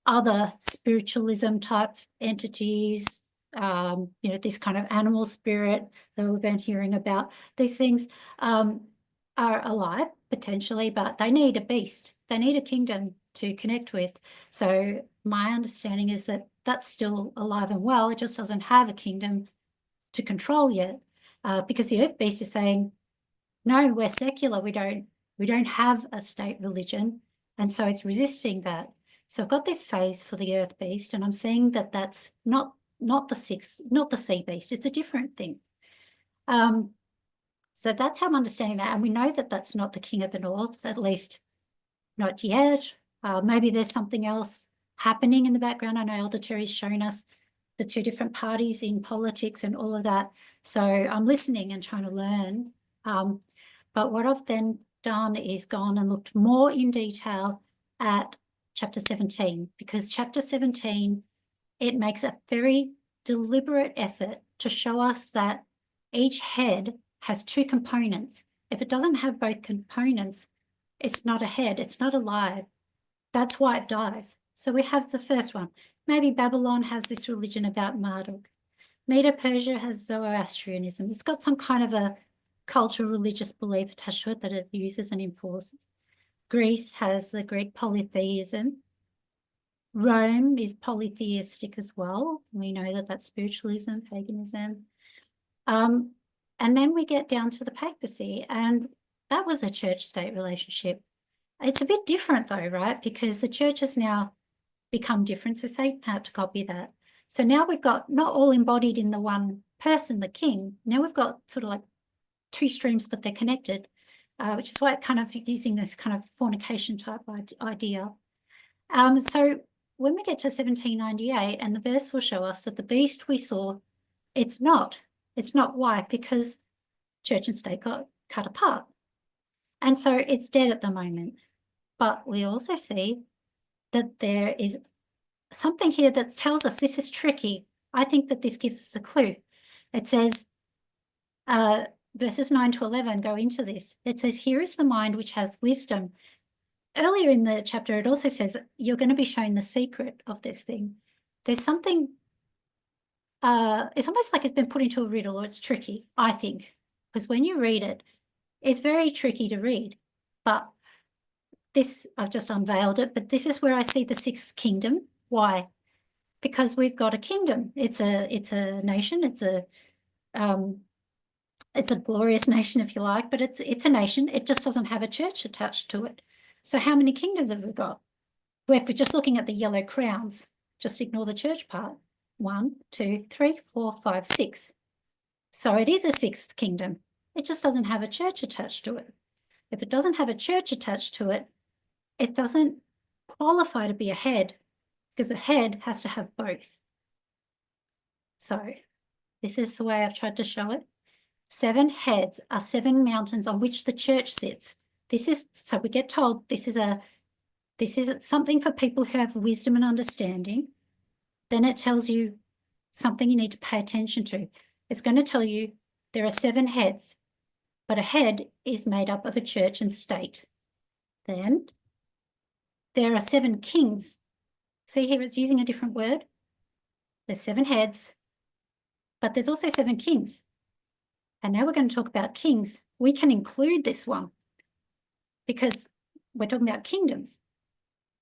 other spiritualism type entities, this kind of animal spirit that we've been hearing about, these things are alive potentially, but they need a beast. They need a kingdom to connect with. So my understanding is that that's still alive and well. It just doesn't have a kingdom to control yet, because the earth beast is saying, no, we're secular. We don't have a state religion. And so it's resisting that. So I've got this phase for the earth beast, and I'm saying that that's not the sea beast. It's a different thing. So that's how I'm understanding that. And we know that that's not the king of the north, at least not yet. Maybe there's something else happening in the background. I know Elder Terry's shown us the two different parties in politics and all of that. So I'm listening and trying to learn. But what I've then done is gone and looked more in detail at chapter 17, because chapter 17, it makes a very deliberate effort to show us that each head has two components. If it doesn't have both components, it's not a head, it's not alive. That's why it dies. So we have the first one. Maybe Babylon has this religion about Marduk. Medo-Persia has Zoroastrianism. It's got some kind of a cultural religious belief attached to it that it uses and enforces. Greece has the Greek polytheism. Rome is polytheistic as well. We know that that's spiritualism, paganism. And then we get down to the papacy, and that was a church-state relationship. It's a bit different though, right? Because the church has now become different, so Satan had to copy that. So now we've got not all embodied in the one person, the king. Now we've got sort of like two streams, but they're connected, which is why it kind of using this kind of fornication type idea. So when we get to 1798, and the verse will show us that the beast we saw, it's not white, because church and state got cut apart. And so it's dead at the moment. But we also see that there is something here that tells us this is tricky. I think that this gives us a clue. It says, verses 9 to 11 go into this. It says, here is the mind which has wisdom. Earlier in the chapter, it also says you're going to be shown the secret of this thing. There's something, it's almost like it's been put into a riddle, or it's tricky, I think, because when you read it, it's very tricky to read. But this, I've just unveiled it, but this is where I see the sixth kingdom. Why? Because we've got a kingdom. It's a nation. It's a glorious nation, if you like, but it's a nation. It just doesn't have a church attached to it. So how many kingdoms have we got? Well, if we're just looking at the yellow crowns, just ignore the church part. 1, 2, 3, 4, 5, 6. So it is a sixth kingdom. It just doesn't have a church attached to it. If it doesn't have a church attached to it, it doesn't qualify to be a head, because a head has to have both. So this is the way I've tried to show it. 7 heads are 7 mountains on which the church sits. This is, so we get told this is something for people who have wisdom and understanding. Then it tells you something you need to pay attention to. It's going to tell you there are 7 heads, but a head is made up of a church and state. Then there are 7 kings. See here, it's using a different word. There's 7 heads, but there's also 7 kings. And now we're going to talk about kings. We can include this one because we're talking about kingdoms.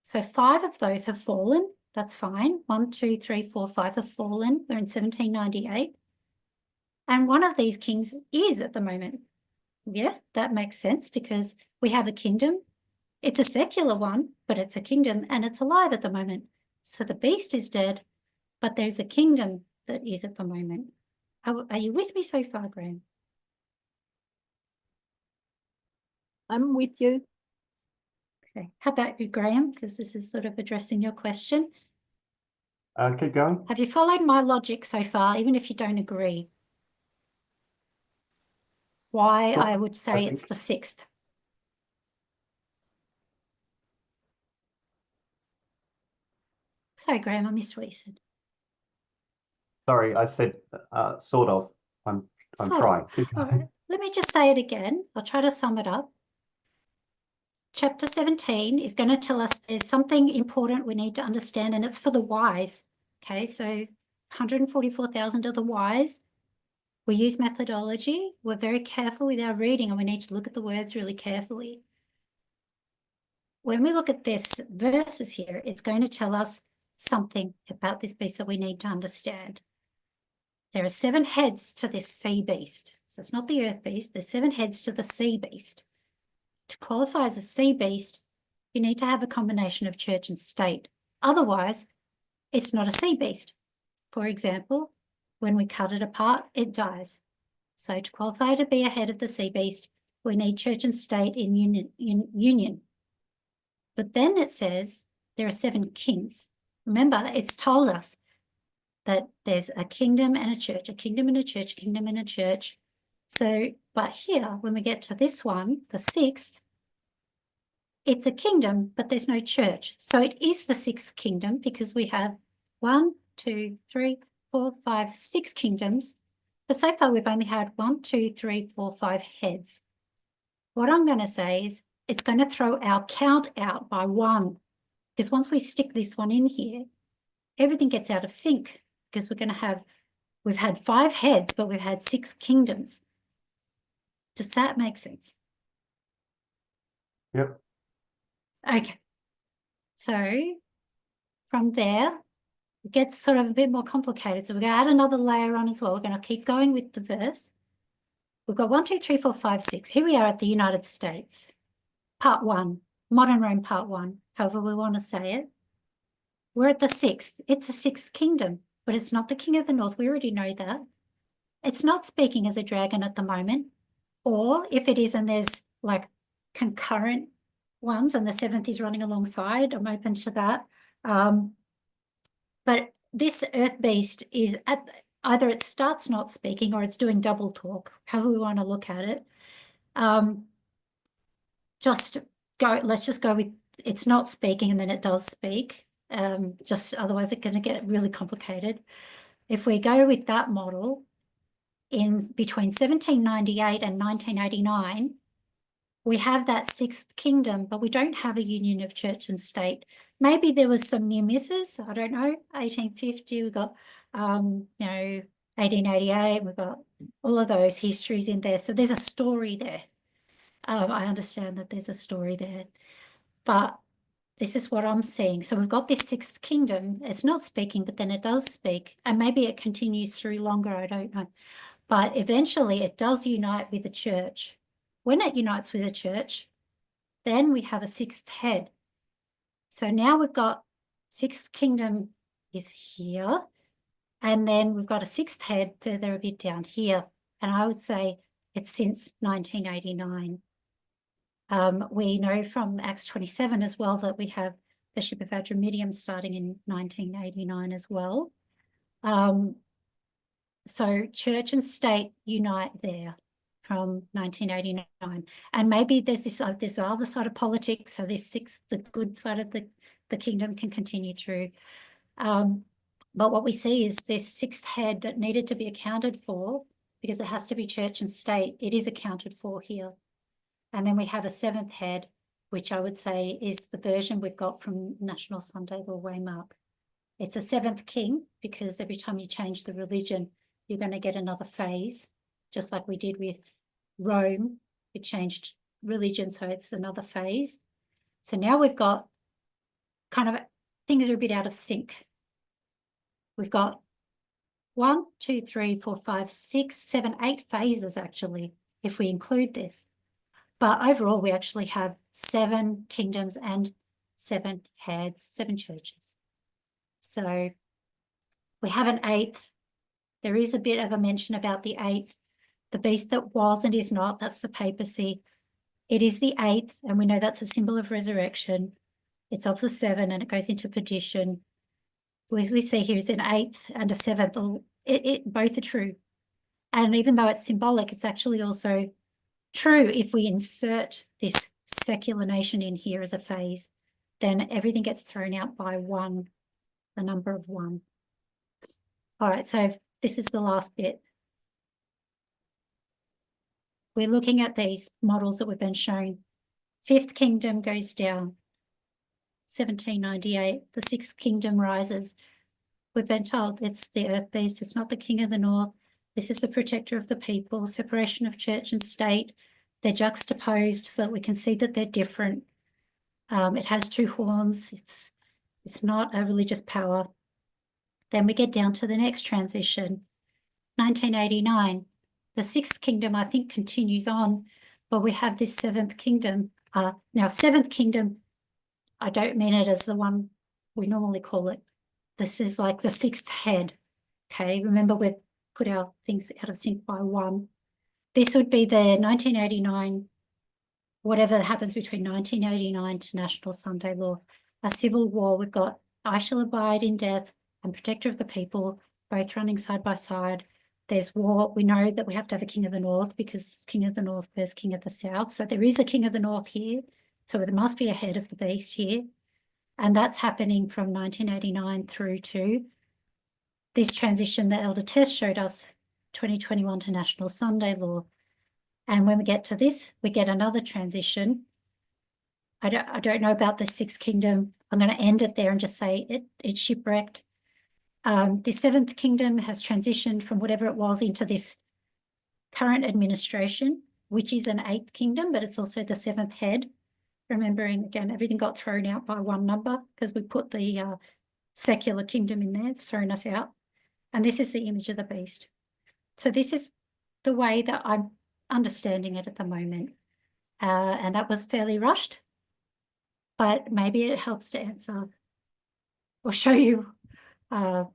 So 5 of those have fallen. That's fine. 1, 2, 3, 4, 5 have fallen. We're in 1798. And one of these kings is at the moment. Yeah, that makes sense because we have a kingdom It's a secular one, but it's a kingdom and it's alive at the moment. So the beast is dead, but there's a kingdom that is at the moment. Are you with me so far, Graham? I'm with you. Okay. How about you, Graham? Because this is sort of addressing your question. Keep going. Have you followed my logic so far, even if you don't agree? Why Sure, I would say I it's think. the 6th. Sorry, Graham, I missed what you said. Sorry, I said sort of. I'm Sort of. trying. Keep All going. right, let me just say it again. I'll try to sum it up. Chapter 17 is going to tell us there's something important we need to understand, and it's for the wise. Okay, so 144,000 are the wise. We use methodology. We're very careful with our reading, and we need to look at the words really carefully. When we look at this verses here, it's going to tell us something about this beast that we need to understand. There are 7 heads to this sea beast. So it's not the earth beast. There's 7 heads to the sea beast. To qualify as a sea beast, you need to have a combination of church and state. Otherwise, it's not a sea beast. For example, when we cut it apart, it dies. So to qualify to be a head of the sea beast, we need church and state in union. But then it says there are 7 kings. Remember, it's told us that there's a kingdom and a church, a kingdom and a church, a kingdom and a church. So, but here, when we get to this one, the 6th, it's a kingdom, but there's no church. So it is the 6th kingdom because we have 1, 2, 3, 4, 5, 6 kingdoms. But so far we've only had 1, 2, 3, 4, 5 heads. What I'm going to say is it's going to throw our count out by 1, because once we stick this one in here, everything gets out of sync because we've had 5 heads, but we've had 6 kingdoms. Does that make sense? Yep. Okay. So from there, it gets sort of a bit more complicated. So we're going to add another layer on as well. We're going to keep going with the verse. We've got 1, 2, 3, 4, 5, 6. Here we are at the United States. Part 1, modern Rome part 1, however we want to say it. We're at the 6th. It's a 6th kingdom, but it's not the king of the north. We already know that. It's not speaking as a dragon at the moment. Or if it is and there's like concurrent ones and the 7th is running alongside, I'm open to that. But this earth beast is at either it starts not speaking or it's doing double talk, however we want to look at it. Let's just go with it's not speaking and then it does speak. Just otherwise it's going to get really complicated. If we go with that model, in between 1798 and 1989, we have that 6th kingdom, but we don't have a union of church and state. Maybe there was some near misses. I don't know. 1850, we got, 1888. We've got all of those histories in there. So there's a story there. I understand that there's a story there, but this is what I'm seeing. So we've got this 6th kingdom. It's not speaking, but then it does speak, and maybe it continues through longer. I don't know. But eventually it does unite with the church. When it unites with the church, then we have a 6th head. So now we've got 6th kingdom is here, and then we've got a 6th head further a bit down here. And I would say it's since 1989. We know from Acts 27 as well that we have the ship of Adramyttium starting in 1989 as well. So church and state unite there from 1989. And maybe there's this other side of politics, so this 6th, the good side of the kingdom can continue through. But what we see is this 6th head that needed to be accounted for, because it has to be church and state, it is accounted for here. And then we have a 7th head, which I would say is the version we've got from National Sunday Law Waymark. It's a 7th king, because every time you change the religion, you're going to get another phase, just like we did with Rome. We changed religion, so it's another phase. So now we've got kind of things are a bit out of sync. We've got 1, 2, 3, 4, 5, 6, 7, 8 phases actually, if we include this. But overall, we actually have 7 kingdoms and 7 heads, 7 churches. So we have an 8th. There is a bit of a mention about the 8th. The beast that was and is not, that's the papacy. It is the 8th, and we know that's a symbol of resurrection. It's of the 7, and it goes into perdition. We see here is an 8th and a 7th. Both are true. And even though it's symbolic, it's actually also true if we insert this secular nation in here as a phase, then everything gets thrown out by 1, the number of 1. All right, so this is the last bit. We're looking at these models that we've been shown. 5th kingdom goes down, 1798. The 6th kingdom rises. We've been told it's the earth beast, it's not the king of the north. This is the protector of the people, separation of church and state. They're juxtaposed so that we can see that they're different. It has 2 horns. It's not a religious power. Then we get down to the next transition, 1989. The 6th kingdom, I think, continues on, but we have this 7th kingdom. Now, 7th kingdom, I don't mean it as the one we normally call it. This is like the 6th head, okay? Remember, we've put our things out of sync by 1. This would be the 1989, whatever happens between 1989 to National Sunday Law, a civil war. We've got I shall abide in death and protector of the people, both running side by side. There's war. We know that we have to have a king of the north because king of the north versus king of the south. So there is a king of the north here. So there must be a head of the beast here. And that's happening from 1989 through to this transition that Elder Tess showed us, 2021 to National Sunday Law. And when we get to this, we get another transition. I don't know about the 6th kingdom. I'm going to end it there and just say it's shipwrecked. The 7th kingdom has transitioned from whatever it was into this current administration, which is an 8th kingdom, but it's also the 7th head. Remembering, again, everything got thrown out by 1 number because we put the secular kingdom in there. It's thrown us out. And this is the image of the beast. So this is the way that I'm understanding it at the moment. And that was fairly rushed, but maybe it helps to answer or show you my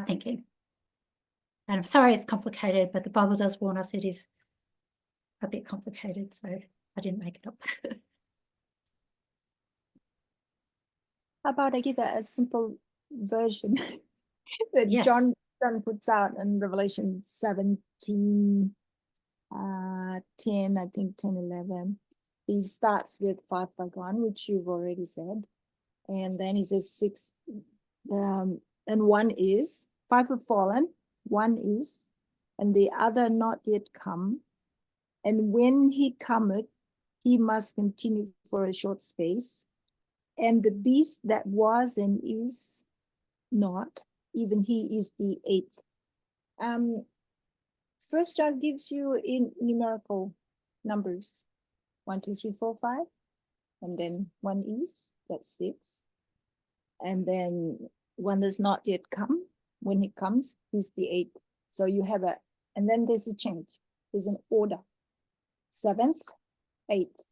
thinking. And I'm sorry it's complicated, but the Bible does warn us it is a bit complicated, so I didn't make it up. How about I give a simple version that Yes. John puts out in Revelation 17, 10, I think 10, 11. He starts with 5 are gone, which you've already said. And then he says 6, and 1 is, 5 have fallen, 1 is, and the other not yet come. And when he cometh, he must continue for a short space. And the beast that was and is not, even he is the 8th. First John gives you in numerical numbers, 1, 2, 3, 4, 5, and then 1 is, that's 6. And then 1 does not yet come. When he comes, he's the 8th. So you have and then there's a change. There's an order. 7th, 8th.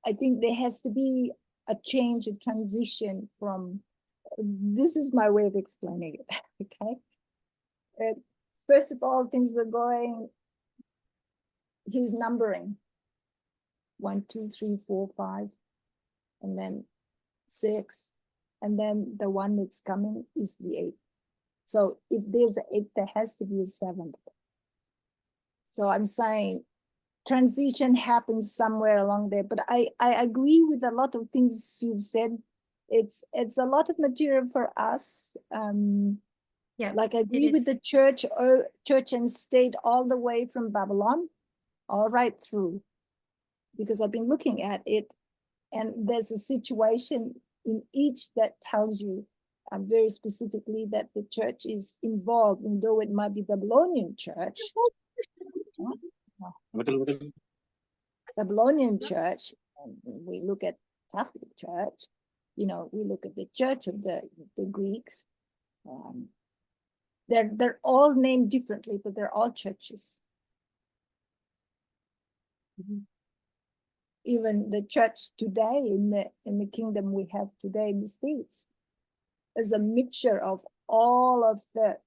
I think there has to be a change, a transition from, this is my way of explaining it, okay? First of all, things were going, he was numbering 1, 2, 3, 4, 5, and then 6, and then the 1 that's coming is the 8th. So if there's an 8th, there has to be a 7th. So I'm saying transition happens somewhere along there, but I agree with a lot of things you've said. It's a lot of material for us. Yeah, like I agree with the church and state all the way from Babylon, all right through, because I've been looking at it, and there's a situation in each that tells you very specifically that the church is involved, and though it might be Babylonian church. Babylonian church, and we look at Catholic church, we look at the church of the Greeks. They're all named differently, but they're all churches. Even the church today in the kingdom we have today in the States is a mixture of all of the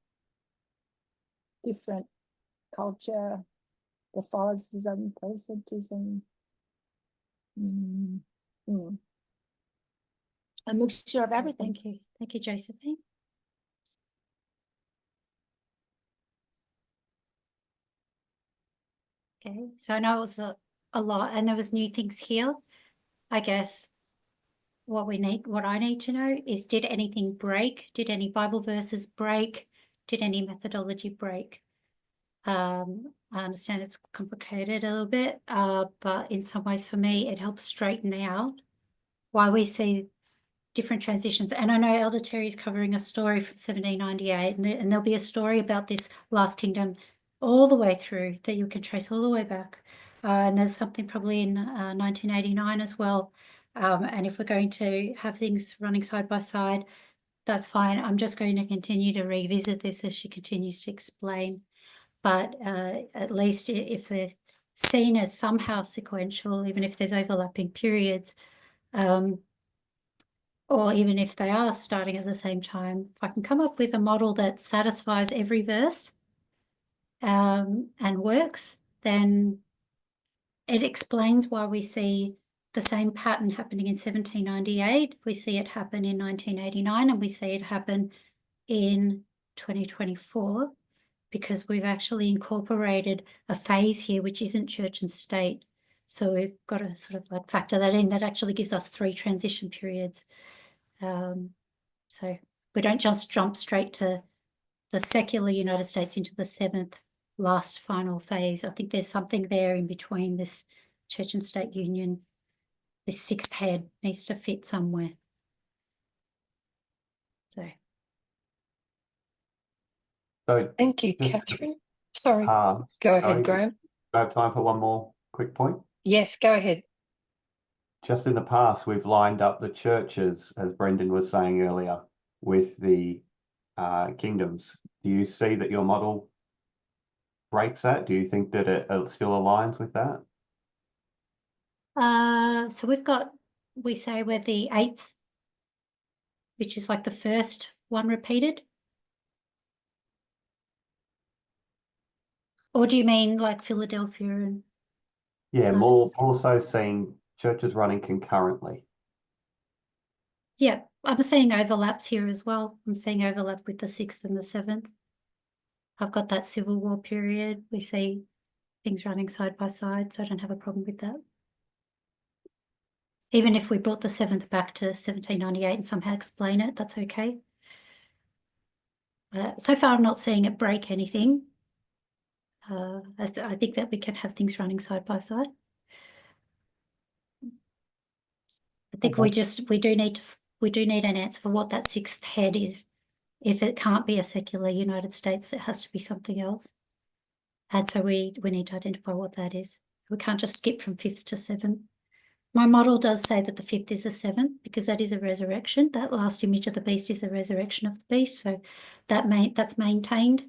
different culture, Catholicism, Protestantism, a mixture of everything. Thank you, Josephine. Okay, so I know it was a lot, and there was new things here. I guess what I need to know is, did anything break? Did any Bible verses break? Did any methodology break? I understand it's complicated a little bit, but in some ways for me, it helps straighten out why we see different transitions. And I know Elder Terry is covering a story from 1798, and there'll be a story about this last kingdom all the way through that you can trace all the way back. And there's something probably in 1989 as well. And if we're going to have things running side by side, that's fine. I'm just going to continue to revisit this as she continues to explain. But at least if they're seen as somehow sequential, even if there's overlapping periods, or even if they are starting at the same time, if I can come up with a model that satisfies every verse and works, then it explains why we see the same pattern happening in 1798, we see it happen in 1989, and we see it happen in 2024, because we've actually incorporated a phase here which isn't church and state. So we've got to sort of like factor that in. That actually gives us 3 transition periods. So we don't just jump straight to the secular United States into the 7th last final phase. I think there's something there in between this church and state union. This 6th head needs to fit somewhere. So Thank you, just Catherine. Sorry, go go ahead, Graham. I have time for one more quick point. Yes, go ahead. Just in the past, we've lined up the churches, as Brendan was saying earlier, with the kingdoms. Do you see that your model breaks that? Do you think that it still aligns with that? so we say we're the 8th, which is like the first one repeated. Or do you mean like Philadelphia and Yeah, Sardis? more so seeing churches running concurrently. Yeah, I'm seeing overlaps here as well. I'm seeing overlap with the 6th and the 7th. I've got that Civil War period. We see things running side by side, so I don't have a problem with that. Even if we brought the 7th back to 1798 and somehow explain it, that's okay. So far, I'm not seeing it break anything. I think that we can have things running side by side. I think we do need an answer for what that 6th head is. If it can't be a secular United States, it has to be something else. And so we need to identify what that is. We can't just skip from 5th to 7th. My model does say that the 5th is a 7th, because that is a resurrection. That last image of the beast is a resurrection of the beast. So that's maintained.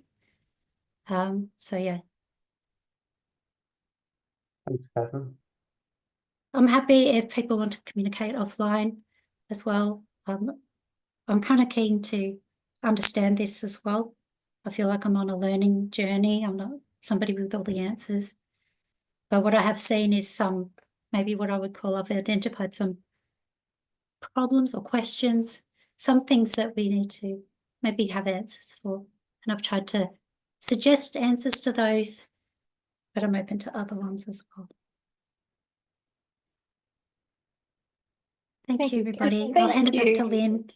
So yeah. Thanks, Catherine. I'm happy if people want to communicate offline as well. I'm kind of keen to understand this as well. I feel like I'm on a learning journey. I'm not somebody with all the answers. But what I have seen is maybe what I would call, I've identified some problems or questions, some things that we need to maybe have answers for. And I've tried to suggest answers to those, but I'm open to other ones as well. Thank you, everybody. I'll hand it back to Lynn.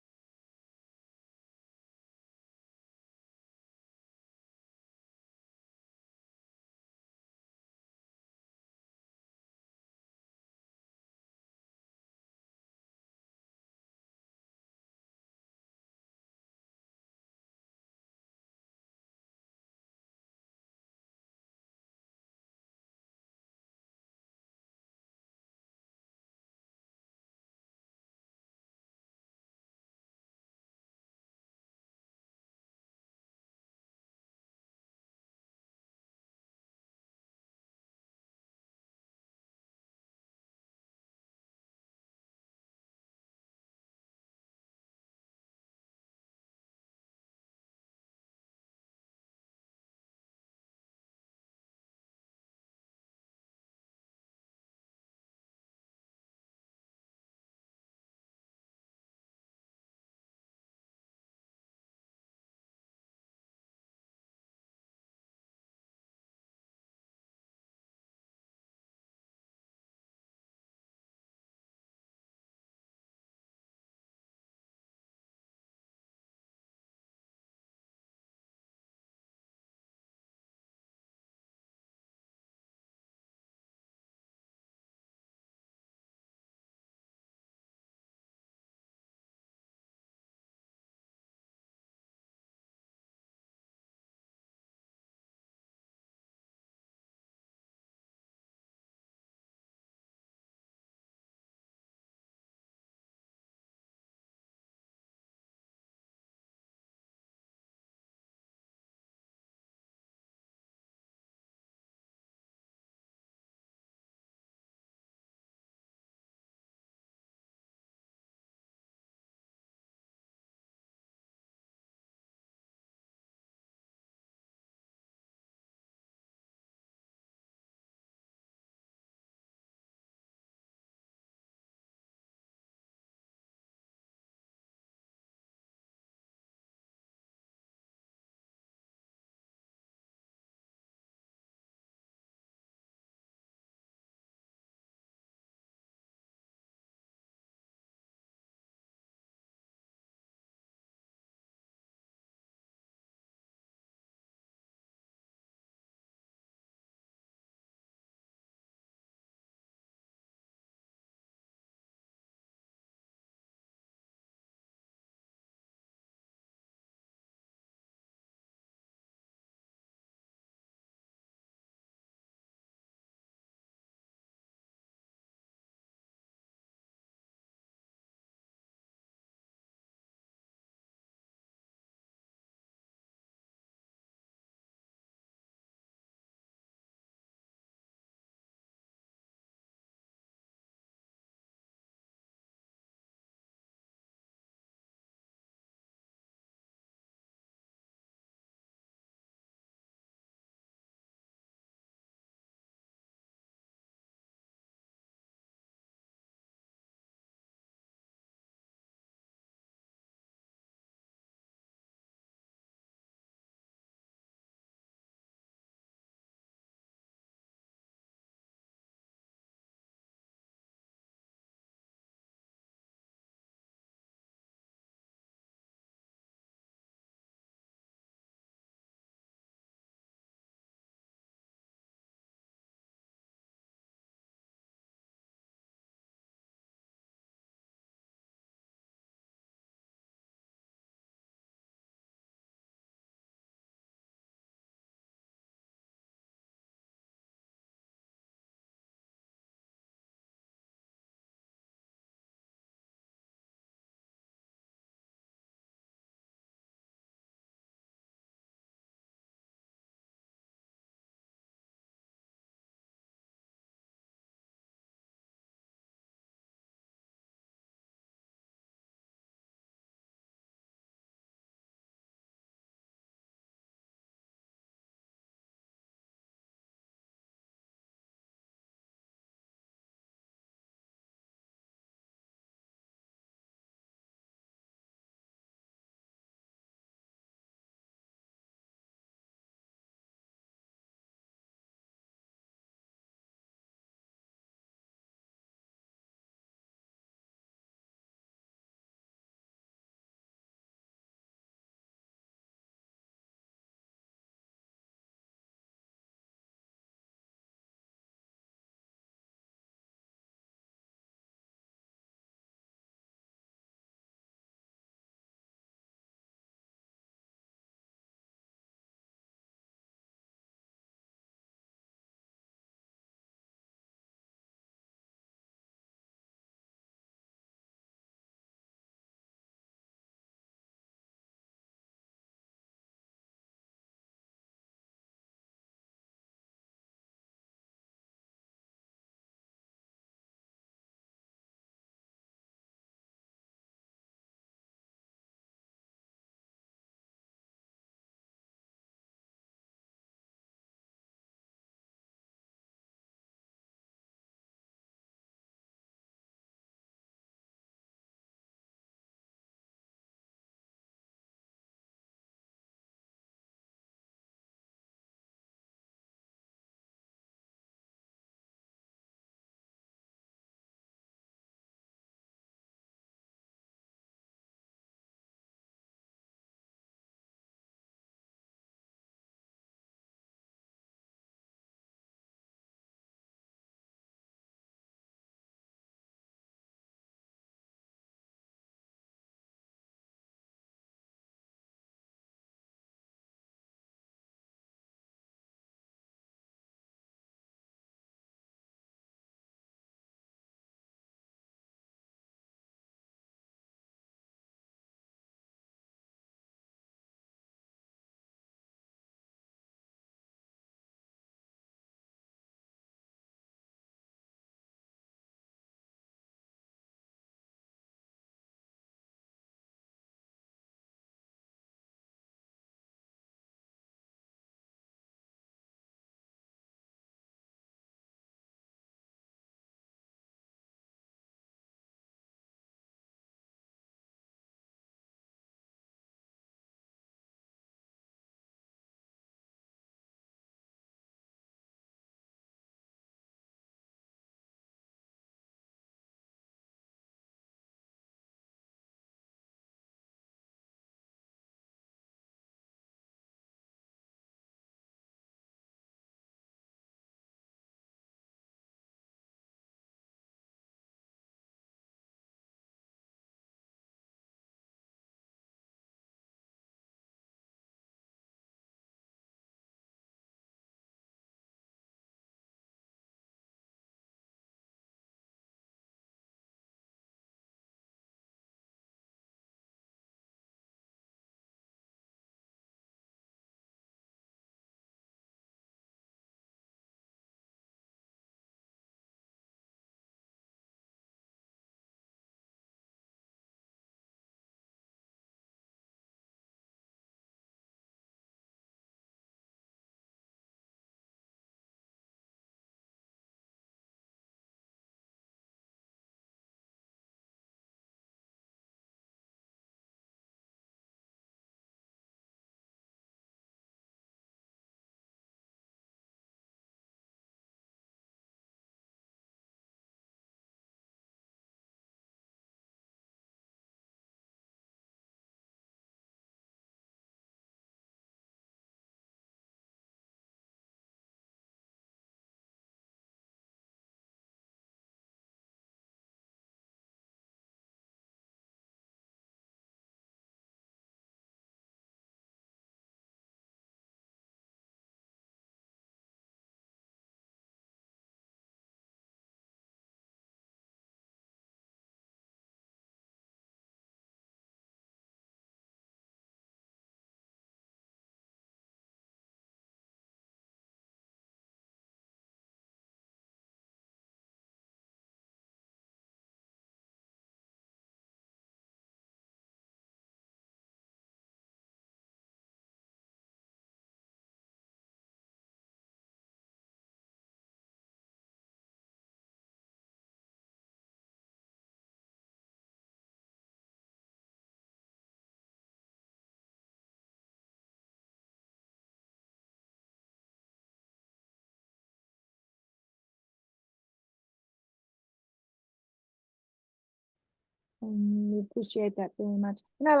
We appreciate that very much. And I like